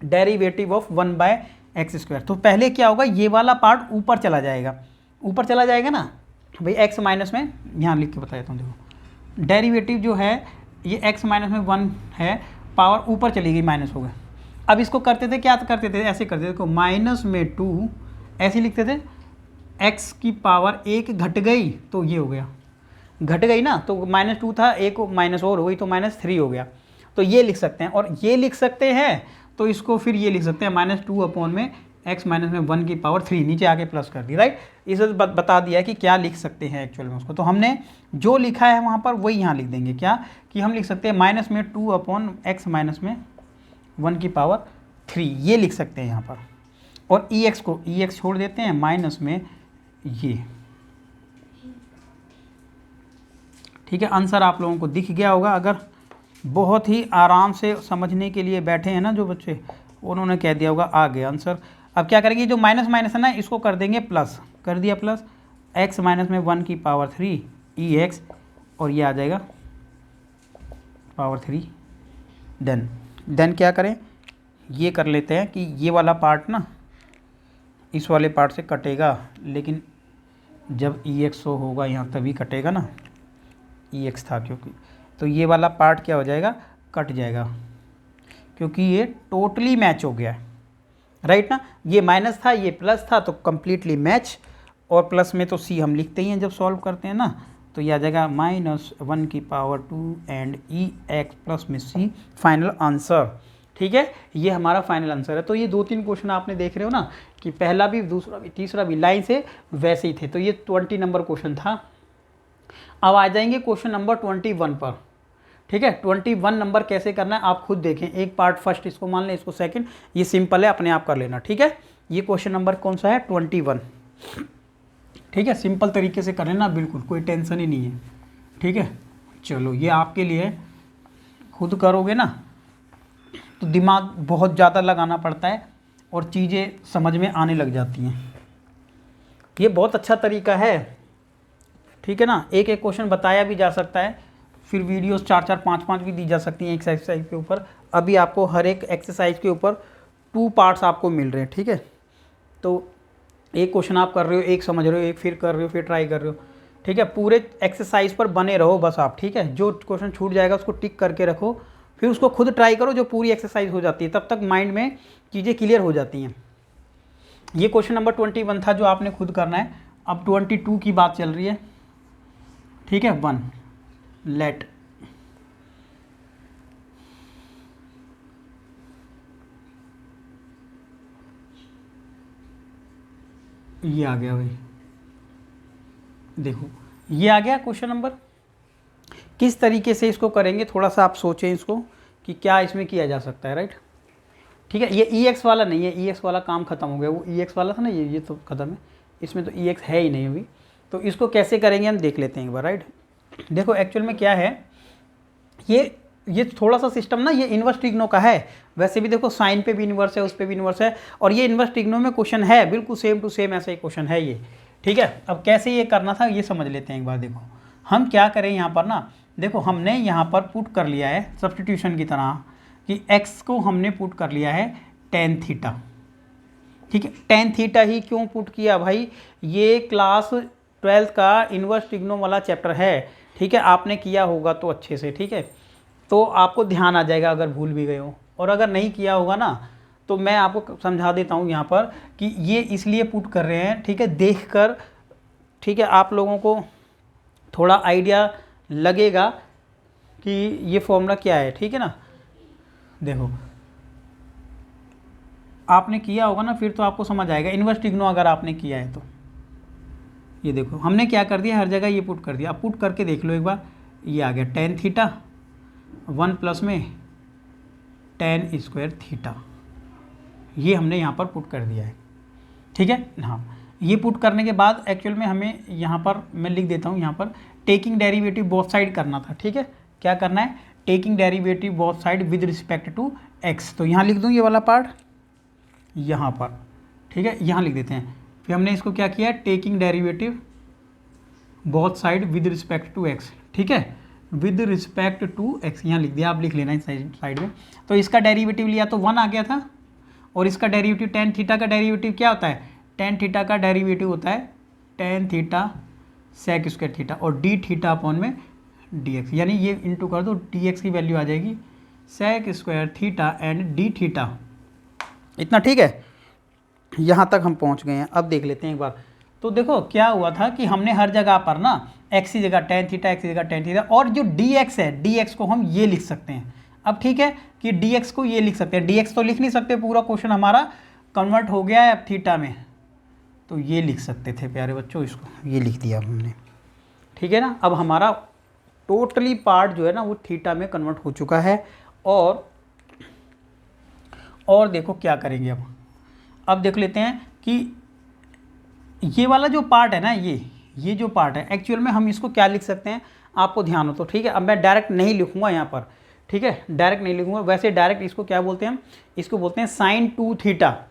Speaker 1: डेरिवेटिव ऑफ 1/x²। तो पहले क्या होगा, ये वाला पार्ट ऊपर चला जाएगा, ऊपर चला जाएगा ना भाई, x माइनस में, यहाँ लिख के बता देता हूँ, देखो डेरिवेटिव जो है ये x-1 है, पावर ऊपर चली गई, माइनस हो गया। अब इसको करते थे, क्या करते थे, ऐसे करते थे, देखो -2 ऐसे लिखते थे, x की पावर 1 घट गई तो ये हो गया, घट गई ना, तो -2 था, एक माइनस और हो गई तो -3 हो गया, तो ये लिख सकते हैं। और ये लिख सकते हैं तो इसको फिर ये लिख सकते हैं -2 x-1 की पावर 3, नीचे आके प्लस कर दी, राइट। इसे बता दिया कि क्या लिख सकते हैं एक्चुअल में उसको, तो हमने जो लिखा है वहाँ पर वही यहाँ लिख देंगे, क्या कि हम लिख सकते हैं -2 x-1 की पावर 3, ये लिख सकते हैं यहाँ पर। और EX को EX छोड़ देते हैं, माइनस में ये, ठीक है। आंसर आप लोगों को दिख गया होगा, अगर बहुत ही आराम से समझने के लिए बैठे हैं ना जो बच्चे, उन्होंने कह दिया होगा आ गया आंसर। अब क्या करेंगे, जो माइनस माइनस है ना इसको कर देंगे प्लस, कर दिया प्लस, x-1 की पावर 3 EX, और ये आ जाएगा पावर 3। देन क्या करें, ये कर लेते हैं कि ये वाला पार्ट ना इस वाले पार्ट से कटेगा, लेकिन जब EX होगा यहाँ तभी कटेगा ना, EX था क्योंकि, तो ये वाला पार्ट क्या हो जाएगा, कट जाएगा, क्योंकि ये टोटली मैच हो गया है, राइट ना। ये माइनस था, ये प्लस था, तो कम्प्लीटली मैच। और प्लस में तो C हम लिखते ही हैं जब सॉल्व करते हैं ना, तो ये आ जाएगा -1⁻² एंड EX प्लस में C, फाइनल आंसर। ठीक है, ये हमारा फाइनल आंसर है। तो ये 2-3 क्वेश्चन आपने देख रहे हो ना कि पहला भी, दूसरा भी, तीसरा भी लाइन से वैसे ही थे। तो ये 20 नंबर क्वेश्चन था। अब आ जाएंगे क्वेश्चन नंबर 21 पर। ठीक है, 21 नंबर कैसे करना है आप खुद देखें। एक पार्ट फर्स्ट इसको मान लें, इसको सेकंड, ये सिंपल है, अपने आप कर लेना। ठीक है, ये क्वेश्चन नंबर कौन सा है, 21। ठीक है, सिंपल तरीके से कर लेना, बिल्कुल कोई टेंशन ही नहीं है। ठीक है, चलो ये आपके लिए, खुद करोगे ना तो दिमाग बहुत ज़्यादा लगाना पड़ता है और चीज़ें समझ में आने लग जाती हैं। ये बहुत अच्छा तरीका है। ठीक है ना, एक एक क्वेश्चन बताया भी जा सकता है, फिर वीडियोस 4-4, 5-5 भी दी जा सकती हैं एक्सरसाइज के ऊपर। अभी आपको हर एक एक्सरसाइज के ऊपर 2 पार्ट्स आपको मिल रहे हैं। ठीक है, तो एक क्वेश्चन आप कर रहे हो, एक समझ रहे हो, एक फिर कर रहे हो, फिर ट्राई कर रहे हो। ठीक है, पूरे एक्सरसाइज पर बने रहो बस आप। ठीक है, जो क्वेश्चन छूट जाएगा उसको टिक करके रखो, फिर उसको खुद ट्राई करो, जो पूरी एक्सरसाइज हो जाती है, तब तक माइंड में चीज़ें क्लियर हो जाती हैं। ये क्वेश्चन नंबर 21 था जो आपने खुद करना है। अब 22 की बात चल रही है। ठीक है, 1 लेट ये आ गया भाई, देखो ये आ गया क्वेश्चन नंबर। किस तरीके से इसको करेंगे, थोड़ा सा आप सोचें इसको कि क्या इसमें किया जा सकता है, राइट। ठीक है, ये EX वाला नहीं है, EX वाला काम खत्म हो गया, वो EX वाला था ना, ये तो खत्म है, इसमें तो EX है ही नहीं अभी। तो इसको कैसे करेंगे हम देख लेते हैं एक बार, राइट। देखो एक्चुअल में क्या है, ये थोड़ा सा सिस्टम ना ये इन्वर्स ट्रिग्नो का है। वैसे भी देखो साइन पे भी इन्वर्स है, उस पे भी इन्वर्स है, और ये इन्वर्स ट्रिग्नो में क्वेश्चन है, बिल्कुल सेम टू सेम ऐसा ही क्वेश्चन है ये। ठीक है, अब कैसे ये करना था ये समझ लेते हैं एक बार। देखो हम क्या करें यहाँ पर ना, देखो हमने यहाँ पर पुट कर लिया है सब्स्टिट्यूशन की तरह कि x को हमने पुट कर लिया है tan थीटा। ठीक है, tan थीटा ही क्यों पुट किया भाई, ये क्लास 12th का इन्वर्स ट्रिग्नो वाला चैप्टर है। ठीक है, आपने किया होगा तो अच्छे से, ठीक है, तो आपको ध्यान आ जाएगा अगर भूल भी गए हो, और अगर नहीं किया होगा ना तो मैं आपको समझा देता हूँ यहाँ पर कि ये इसलिए पुट कर रहे हैं। ठीक है, देख कर, ठीक है, आप लोगों को थोड़ा आइडिया लगेगा कि ये फॉर्मूला क्या है। ठीक है ना, देखो आपने किया होगा ना फिर तो आपको समझ आएगा, इन्वर्स ट्रिग्नो अगर आपने किया है तो। ये देखो हमने क्या कर दिया, हर जगह ये पुट कर दिया। अब पुट करके देख लो एक बार, ये आ गया tan थीटा 1 प्लस में tan स्क्वायर थीटा, ये हमने यहाँ पर पुट कर दिया है। ठीक है, हाँ, ये पुट करने के बाद एक्चुअल में हमें यहाँ पर मैं लिख देता हूँ, यहाँ पर टेकिंग डेरिवेटिव बोथ साइड करना था। ठीक है, क्या करना है, taking derivative both side with respect to x। तो यहाँ लिख दूँ ये वाला पार्ट यहाँ पर। ठीक है, यहाँ लिख देते हैं। फिर हमने इसको क्या किया, taking derivative both side with respect to x। ठीक है, विद रिस्पेक्ट टू x यहाँ लिख दिया, आप लिख लेना इस साइड में। तो इसका डेरिवेटिव लिया तो 1 आ गया था, और इसका डेरिवेटिव tan थीटा का डेरिवेटिव क्या होता है, tan थीटा का डेरिवेटिव होता है tan theta sec square theta, और d थीटा अपॉन में dx, यानी ये इंटू कर दो, dx की वैल्यू आ जाएगी sec square theta and d theta. इतना ठीक है, यहाँ तक हम पहुँच गए हैं। अब देख लेते हैं एक बार। तो देखो क्या हुआ था कि हमने हर जगह पर ना x की जगह tan थीटा, x की जगह tan थीटा, और जो dx है, dx को हम ये लिख सकते हैं। अब ठीक है कि dx को ये लिख सकते हैं, dx तो लिख नहीं सकते, पूरा क्वेश्चन हमारा कन्वर्ट हो गया है अब थीटा में, तो ये लिख सकते थे प्यारे बच्चों, इसको ये लिख दिया हमने। ठीक है ना, अब हमारा टोटली पार्ट जो है ना वो थीटा में कन्वर्ट हो चुका है। और देखो क्या करेंगे अब देख लेते हैं कि ये वाला जो पार्ट है ना, ये जो पार्ट है एक्चुअल में हम इसको क्या लिख सकते हैं, आपको ध्यान हो तो। ठीक है, अब मैं डायरेक्ट नहीं लिखूंगा यहाँ पर। ठीक है, डायरेक्ट नहीं लिखूंगा, वैसे डायरेक्ट इसको क्या बोलते हैं, इसको बोलते हैं साइन 2 थीटा।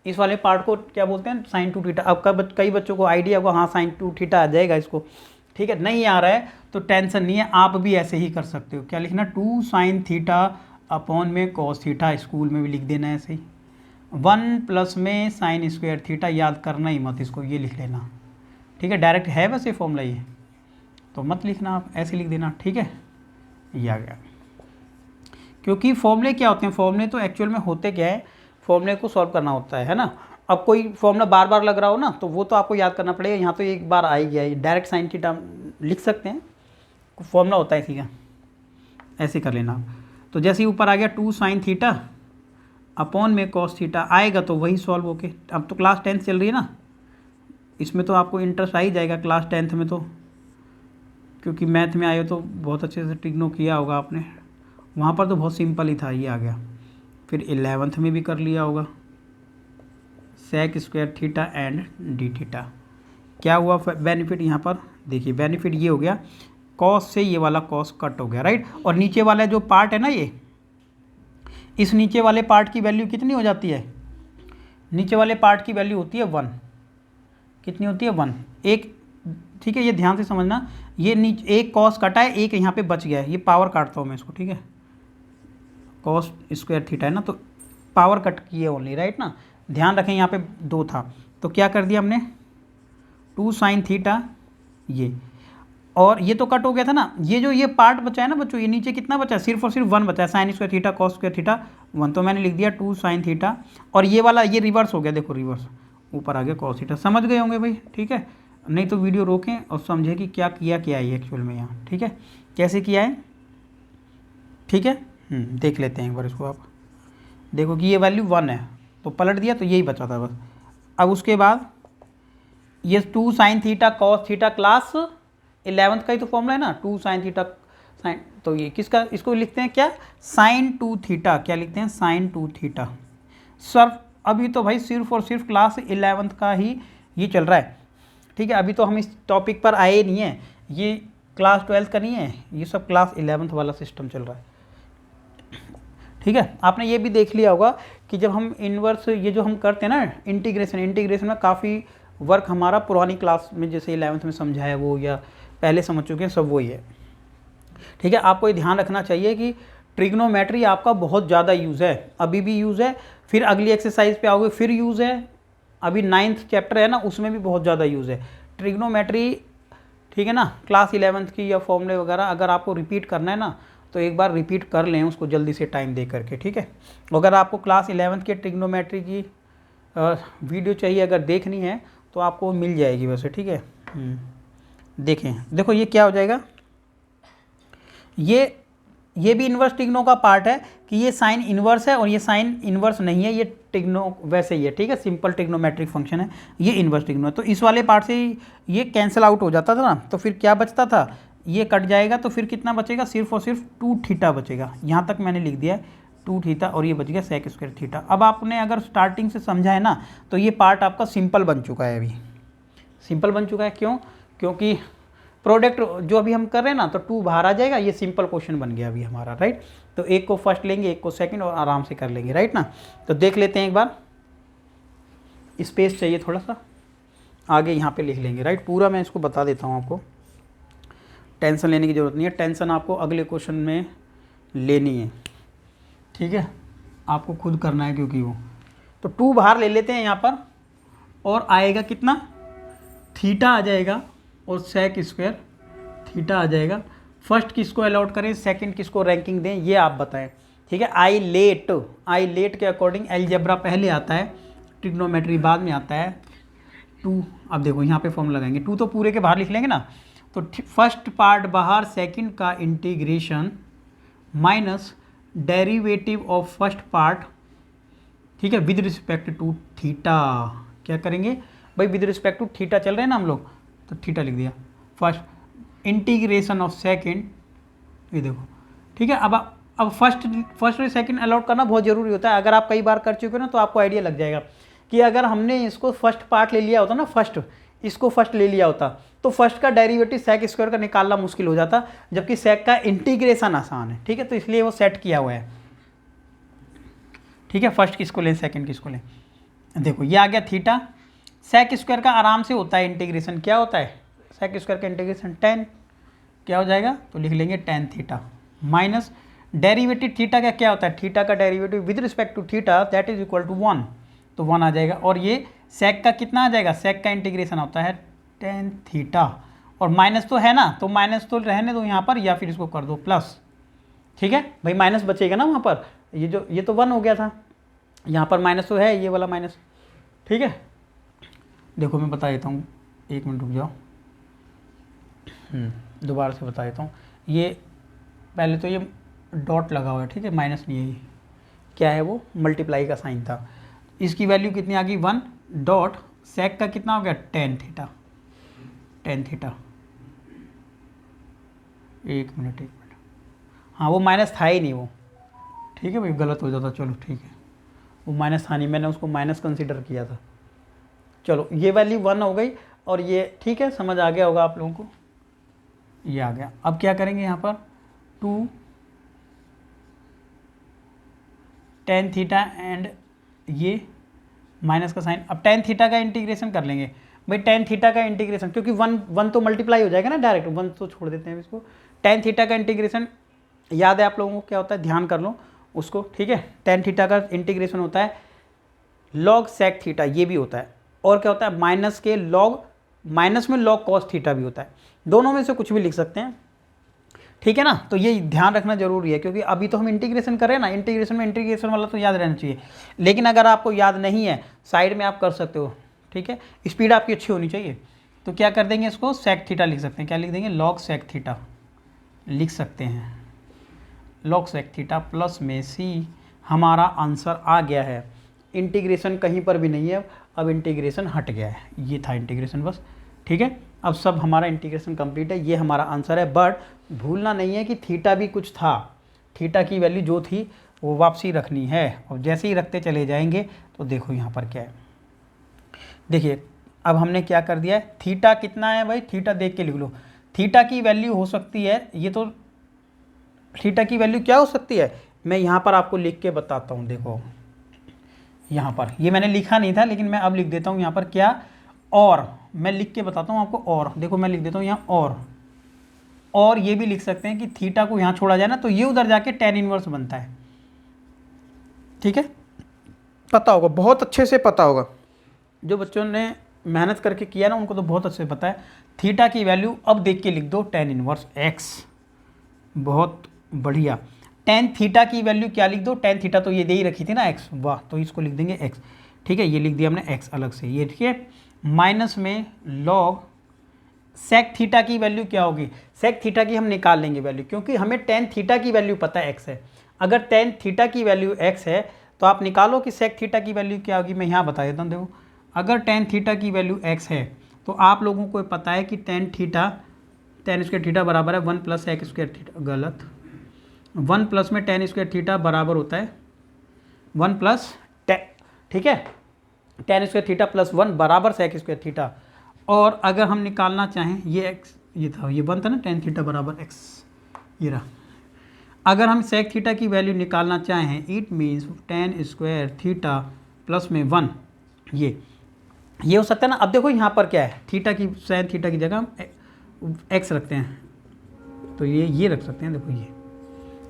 Speaker 1: इस वाले पार्ट को क्या बोलते हैं, साइन 2 थीटा। अब कई बच्चों को आइडिया होगा, हाँ साइन 2 थीटा आ जाएगा इसको, ठीक है, नहीं आ रहा है तो टेंशन नहीं है, आप भी ऐसे ही कर सकते हो। क्या लिखना, 2 sin थीटा अपॉन में cos थीटा, स्कूल में भी लिख देना है ऐसे ही। 1 प्लस में साइन स्क्वायर थीटा, याद करना ही मत इसको, ये लिख लेना। ठीक है, डायरेक्ट है वैसे फॉर्मूला ये, तो मत लिखना, आप ऐसे लिख देना। ठीक है, ये आ गया। क्योंकि फॉर्मूले क्या होते हैं, फॉर्मूले तो एक्चुअल में होते क्या है, फॉर्मूले को सॉल्व करना होता है ना। अब कोई फॉर्मूला बार बार लग रहा हो ना, तो वो तो आपको याद करना पड़ेगा। यहाँ तो एक बार आ ही गया, ये डायरेक्ट साइन थीटा लिख सकते हैं, फॉर्मूला होता है इसी का, ऐसे कर लेना आप। तो जैसे ही ऊपर आ गया 2 sin थीटा अपॉन में cos थीटा आएगा, तो वही सॉल्व होके, अब तो क्लास 10th चल रही है ना, इसमें तो आपको इंटरेस्ट आ ही जाएगा क्लास 10th में, तो क्योंकि मैथ में आए हो तो बहुत अच्छे से ट्रिग्नो किया होगा आपने, वहाँ पर तो बहुत सिंपल ही था, ये आ गया। फिर 11th में भी कर लिया होगा, sec square theta and D theta. क्या हुआ बेनिफिट यहाँ पर, देखिए बेनिफिट ये हो गया, कॉस से ये वाला कॉस कट हो गया, राइट। और नीचे वाला जो पार्ट है ना, ये इस नीचे वाले पार्ट की वैल्यू कितनी हो जाती है, नीचे वाले पार्ट की वैल्यू होती है 1, कितनी होती है 1, एक। ठीक है, ये ध्यान से समझना, ये नीचे एक कॉस कटा है, एक यहाँ पे बच गया है, ये पावर काटता हूँ मैं इसको, ठीक है, कॉस स्क्वायर थीटा है ना, तो पावर कट की है ओनली, राइट ना। ध्यान रखें यहाँ पे 2 था, तो क्या कर दिया हमने, 2 sin थीटा, ये और ये तो कट हो गया था ना, ये जो ये पार्ट बचा है ना बच्चों, ये नीचे कितना बचा है, सिर्फ और सिर्फ 1 बचा है, sine square theta cos square theta 1, तो मैंने लिख दिया 2 sin थीटा, और ये वाला ये रिवर्स हो गया, देखो रिवर्स, ऊपर आ गया कॉस थीटा। समझ गए होंगे भाई, ठीक है, नहीं तो वीडियो रोकें और समझें कि क्या किया क्या है एक्चुअल में यहाँ, ठीक है, कैसे किया है, ठीक है। देख लेते हैं एक बार इसको, आप देखो कि ये वैल्यू 1 है, तो पलट दिया तो यही बचा था बस। अब उसके बाद ये 2 sin theta cos theta class 11th का ही तो फॉर्मूला है ना, 2 sin थीटा साइन, तो ये किसका, इसको लिखते हैं क्या, sin 2 थीटा, क्या लिखते हैं sin 2 थीटा। सर अभी तो भाई सिर्फ और सिर्फ क्लास 11th का ही ये चल रहा है, ठीक है, अभी तो हम इस टॉपिक पर आए नहीं है, ये क्लास 12th का नहीं है, ये सब क्लास 11th वाला सिस्टम चल रहा है। ठीक है, आपने ये भी देख लिया होगा कि जब हम इन्वर्स ये जो हम करते हैं ना, इंटीग्रेशन में काफ़ी वर्क हमारा पुरानी क्लास में जैसे 11th में समझाया वो या पहले समझ चुके हैं, सब वही है। ठीक है, आपको ये ध्यान रखना चाहिए कि ट्रिग्नोमेट्री आपका बहुत ज़्यादा यूज़ है, अभी भी यूज़ है, फिर अगली एक्सरसाइज पे आओगे फिर यूज़ है, अभी 9th चैप्टर है ना, उसमें भी बहुत ज़्यादा यूज़ है ट्रिग्नोमेट्री। ठीक है ना, क्लास 11th की या फॉर्मूले वगैरह अगर आपको रिपीट करना है ना, तो एक बार रिपीट कर लें उसको जल्दी से टाइम दे करके, ठीक है। अगर आपको क्लास 11th के ट्रिग्नोमेट्री की वीडियो चाहिए, अगर देखनी है तो आपको मिल जाएगी वैसे, ठीक है। देखें, देखो ये क्या हो जाएगा, ये भी इन्वर्स ट्रिग्नो का पार्ट है कि ये साइन इन्वर्स है और ये साइन इन्वर्स नहीं है, ये ट्रिग्नो वैसे ही है, ठीक है, सिंपल ट्रिग्नोमेट्रिक फंक्शन है, ये इन्वर्स ट्रिग्नो है। तो इस वाले पार्ट से ये कैंसिल आउट हो जाता था ना, तो फिर क्या बचता था, ये कट जाएगा, तो फिर कितना बचेगा, सिर्फ और सिर्फ 2 थीटा बचेगा, यहाँ तक मैंने लिख दिया है 2 थीटा, और ये बच गया सेक स्क्वायर थीटा। अब आपने अगर स्टार्टिंग से समझा है ना, तो ये पार्ट आपका सिंपल बन चुका है, अभी सिंपल बन चुका है, क्यों, क्योंकि प्रोडक्ट जो अभी हम कर रहे हैं ना, तो 2 बाहर आ जाएगा, ये सिंपल क्वेश्चन बन गया अभी हमारा, राइट। तो एक को फर्स्ट लेंगे, एक को सेकंड, और आराम से कर लेंगे, राइट ना। तो देख लेते हैं एक बार, स्पेस चाहिए थोड़ा सा, आगे यहाँ पे लिख लेंगे, राइट। पूरा मैं इसको बता देता हूँ आपको, टेंशन लेने की ज़रूरत नहीं है, टेंशन आपको अगले क्वेश्चन में लेनी है, ठीक है, आपको खुद करना है, क्योंकि वो तो 2 बाहर ले लेते हैं यहाँ पर, और आएगा कितना, थीटा आ जाएगा, और सेक स्क्वायर थीटा आ जाएगा। फर्स्ट किसको अलॉट करें, सेकंड किसको रैंकिंग दें, ये आप बताएं, ठीक है। आई लेट के अकॉर्डिंग अलजेब्रा पहले आता है, ट्रिग्नोमेट्री बाद में आता है। 2, अब देखो यहाँ पे फॉर्म लगाएंगे, 2 तो पूरे के बाहर लिख लेंगे ना, तो फर्स्ट पार्ट बाहर, सेकंड का integration minus derivative of first part, ठीक है, विद रिस्पेक्ट टू थीटा। क्या करेंगे भाई, विद रिस्पेक्ट टू थीटा चल रहे हैं ना हम लोग, तो थीटा लिख दिया, फर्स्ट इंटीग्रेशन ऑफ सेकंड, ये देखो, ठीक है। अब फर्स्ट और सेकंड अलॉट करना बहुत ज़रूरी होता है, अगर आप कई बार कर चुके हो ना, तो आपको आइडिया लग जाएगा कि अगर हमने इसको फर्स्ट पार्ट ले लिया होता ना, इसको फर्स्ट ले लिया होता, तो फर्स्ट का डेरिवेटिव सेक स्क्वायर का निकालना मुश्किल हो जाता, जबकि सेक का इंटीग्रेशन आसान है, ठीक है, तो इसलिए वो सेट किया हुआ है, ठीक है। फर्स्ट किसको लें, सेकंड किसको लें, देखो ये आ गया थीटा, सेक स्क्वायर का आराम से होता है इंटीग्रेशन, क्या होता है, सेक स्क्वायर का इंटीग्रेशन टेन क्या हो जाएगा, तो लिख लेंगे tan theta minus derivative theta का क्या होता है, थीटा का derivative with respect to theta that is equal to 1, तो 1 आ जाएगा। और ये सेक का कितना आ जाएगा, सेक का इंटीग्रेशन होता है टेन थीटा, और माइनस तो है ना, तो माइनस तो रहने दो यहाँ पर, या फिर इसको कर दो प्लस, ठीक है भाई, माइनस बचेगा ना वहाँ पर, ये तो 1 हो गया था, यहाँ पर माइनस तो है, ये वाला माइनस, ठीक है। देखो मैं बता देता हूँ, एक मिनट रुक जाओ, दोबारा से बता देता हूँ। ये पहले तो ये डॉट लगा हुआ है, ठीक है, माइनस नहीं है, ये क्या है, वो मल्टीप्लाई का साइन था। इसकी वैल्यू कितनी आ गई 1 डॉट सेक का कितना हो गया टेन थीटा, एक मिनट, हाँ वो माइनस था ही नहीं वो, ठीक है भाई, गलत हो जाता, चलो ठीक है, वो माइनस था नहीं, मैंने उसको माइनस कंसीडर किया था। चलो ये वैल्यू 1 हो गई, और ये ठीक है, समझ आ गया होगा आप लोगों को, ये आ गया। अब क्या करेंगे यहाँ पर 2 टेन थीटा एंड ये माइनस का साइन, अब टेन थीटा का इंटीग्रेशन कर लेंगे भाई, टेन थीटा का इंटीग्रेशन, क्योंकि 1 तो मल्टीप्लाई हो जाएगा ना डायरेक्ट, 1 तो छोड़ देते हैं इसको। टेन थीटा का इंटीग्रेशन याद है आप लोगों को क्या होता है, ध्यान कर लो उसको, ठीक है। टेन थीटा का इंटीग्रेशन होता है लॉग सेक थीटा, ये भी होता है, और क्या होता है माइनस के लॉग, माइनस में लॉग कॉस थीटा भी होता है, दोनों में से कुछ भी लिख सकते हैं, ठीक है ना। तो ये ध्यान रखना जरूरी है, क्योंकि अभी तो हम इंटीग्रेशन कर रहे हैं ना, इंटीग्रेशन में इंटीग्रेशन वाला तो याद रहना चाहिए, लेकिन अगर आपको याद नहीं है साइड में आप कर सकते हो, ठीक है, स्पीड आपकी अच्छी होनी चाहिए। तो क्या कर देंगे, इसको सेक थीटा लिख सकते हैं, क्या लिख देंगे, लॉग सेक थीटा लिख सकते हैं, लॉग सेक थीटा प्लस में सी, हमारा आंसर आ गया है। इंटीग्रेशन कहीं पर भी नहीं है, अब इंटीग्रेशन हट गया है, ये था इंटीग्रेशन बस, ठीक है। अब सब हमारा इंटीग्रेशन कंप्लीट है, ये हमारा आंसर है। बट भूलना नहीं है कि थीटा भी कुछ था, थीटा की वैल्यू जो थी वो वापसी रखनी है, और जैसे ही रखते चले जाएंगे तो देखो यहाँ पर क्या है, देखिए अब हमने क्या कर दिया है, थीटा कितना है भाई, थीटा देख के लिख लो, थीटा की वैल्यू हो सकती है, ये तो थीटा की वैल्यू क्या हो सकती है, मैं यहाँ पर आपको लिख के बताता हूँ। देखो यहाँ पर ये मैंने लिखा नहीं था, लेकिन मैं अब लिख देता हूँ यहाँ पर क्या, और मैं लिख के बताता हूँ आपको, और देखो मैं लिख देता हूँ यहाँ, और ये भी लिख सकते हैं कि थीटा को यहाँ छोड़ा जाए ना, तो ये उधर जाके टेन इनवर्स बनता है, ठीक है, पता होगा, बहुत अच्छे से पता होगा, जो बच्चों ने मेहनत करके किया ना उनको तो बहुत अच्छे से पता है। थीटा की वैल्यू अब देख के लिख दो, टेन इनवर्स एक्स, बहुत बढ़िया। टेन थीटा की वैल्यू क्या लिख दो, टेन थीटा तो ये दे ही रखी थी ना एक्स, वाह, तो इसको लिख देंगे एक्स, ठीक है, ये लिख दिया हमने एक्स अलग से, ये ठीक है, माइनस में लॉग सेक थीटा की वैल्यू क्या होगी, सेक थीटा की हम निकाल लेंगे वैल्यू, क्योंकि हमें टेन थीटा की वैल्यू पता है एक्स है। अगर टेन थीटा की वैल्यू एक्स है तो आप निकालो कि सेक थीटा की वैल्यू क्या होगी, मैं यहाँ बता देता हूँ। देखो अगर टेन थीटा की वैल्यू एक्स है तो आप लोगों को पता है कि टेन स्क्वायर थीटा बराबर है 1 प्लस सेक स्क्वायर थीटा, गलत, 1 प्लस में टेन स्क्वायर थीटा बराबर होता है 1 प्लस टेन, ठीक है, टेन स्क्वायर थीटा प्लस 1 बराबर सेक स्क्वायर थीटा। और अगर हम निकालना चाहें, ये एक्स, ये था, ये 1 था ना, टेन थीटा बराबर एक्स, ये रहा। अगर हम सेक थीटा की वैल्यू निकालना चाहें, it means ten square theta plus में 1, ये हो सकता है ना। अब देखो यहाँ पर क्या है, थीटा की, साइन थीटा की जगह हम एक्स रखते हैं, तो ये रख सकते हैं, देखो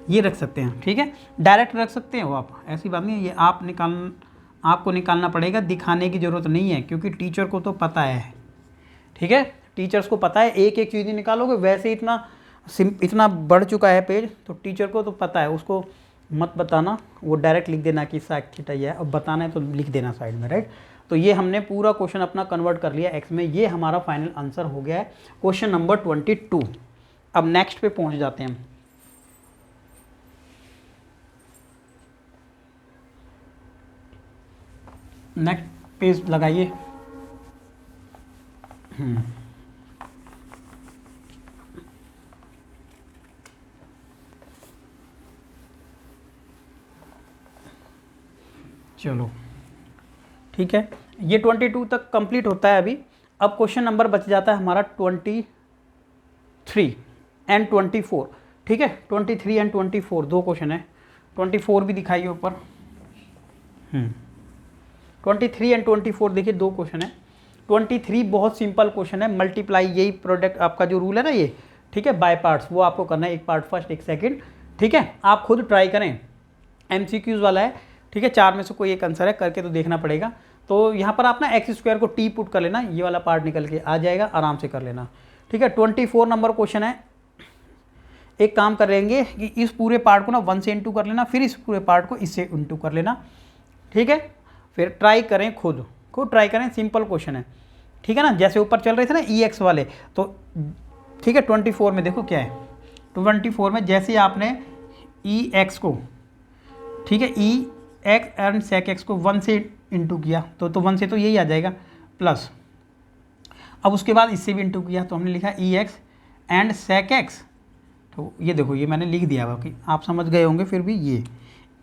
Speaker 1: ये रख सकते हैं, ठीक है, डायरेक्ट रख सकते हो आप, ऐसी बात नहीं है, ये आपको निकालना पड़ेगा, दिखाने की ज़रूरत नहीं है, क्योंकि टीचर को तो पता है, ठीक है, टीचर्स को पता है, एक एक चीज़ ही निकालोगे, वैसे इतना बढ़ चुका है पेज, तो टीचर को तो पता है, उसको मत बताना, वो डायरेक्ट लिख देना कि सेक थीटा ये है, अब बताना है तो लिख देना साइड में, राइट। तो ये हमने पूरा क्वेश्चन अपना कन्वर्ट कर लिया एक्स में, ये हमारा फाइनल आंसर हो गया है क्वेश्चन नंबर 22। अब नेक्स्ट पे पहुंच जाते हैं हम। नेक्स्ट पेज लगाइए। चलो ठीक है, ये 22 तक कंप्लीट होता है अभी। अब क्वेश्चन नंबर बच जाता है हमारा 23 एंड 24, ठीक है, 23 एंड 24 दो क्वेश्चन है, 24 भी दिखाइए ऊपर। 23 एंड 24 देखिए दो क्वेश्चन है। 23 बहुत सिंपल क्वेश्चन है, मल्टीप्लाई, यही प्रोडक्ट आपका जो रूल है ना ये, ठीक है, बाय पार्ट्स, वो आपको करना है, एक पार्ट फर्स्ट एक सेकंड, ठीक है, आप खुद ट्राई करें, MCQs वाला है, ठीक है, 4 में से कोई एक आंसर है, करके तो देखना पड़ेगा। तो यहाँ पर आप ना एक्स स्क्वायर को टी पुट कर लेना, ये वाला पार्ट निकल के आ जाएगा, आराम से कर लेना, ठीक है। 24 नंबर क्वेश्चन है, एक काम कर लेंगे कि इस पूरे पार्ट को ना 1 से इंटू कर लेना, फिर इस पूरे पार्ट को इससे इंटू कर लेना, ठीक है, फिर ट्राई करें, खुद ट्राई करें, सिंपल क्वेश्चन है, ठीक है ना, जैसे ऊपर चल रहे थे ना EX वाले, तो ठीक है 24 में देखो क्या है, 24 में जैसे आपने EX को, ठीक है, EX एंड सेक एक्स को 1 से इंटू किया तो 1 से तो यही आ जाएगा प्लस, अब उसके बाद इससे भी इंटू किया तो हमने लिखा EX एंड सेक एक्स, तो ये देखो ये मैंने लिख दिया, बाकी आप समझ गए होंगे फिर भी ये।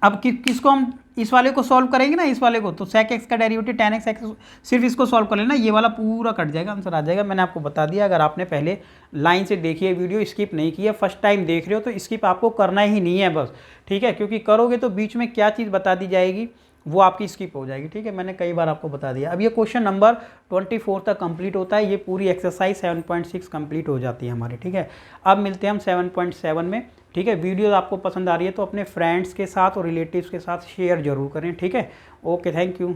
Speaker 1: अब किसको हम इस वाले को सॉल्व करेंगे ना, इस वाले को, तो सेक एक्स का डेरिवेटिव tan x सिर्फ इसको सॉल्व कर लेना, ये वाला पूरा कट जाएगा, आंसर आ जाएगा। मैंने आपको बता दिया, अगर आपने पहले लाइन से देखी है वीडियो, स्किप नहीं की है, फर्स्ट टाइम देख रहे हो तो स्किप आपको करना ही नहीं है बस, ठीक है, क्योंकि करोगे तो बीच में क्या चीज़ बता दी जाएगी वो आपकी स्किप हो जाएगी, ठीक है, मैंने कई बार आपको बता दिया। अब ये क्वेश्चन नंबर 24 तक कंप्लीट होता है, ये पूरी एक्सरसाइज 7.6 कंप्लीट हो जाती है हमारी, ठीक है। अब मिलते हैं हम 7.7 में, ठीक है। वीडियो आपको पसंद आ रही है तो अपने फ्रेंड्स के साथ और रिलेटिव्स के साथ शेयर जरूर करें, ठीक है। Okay, thank you.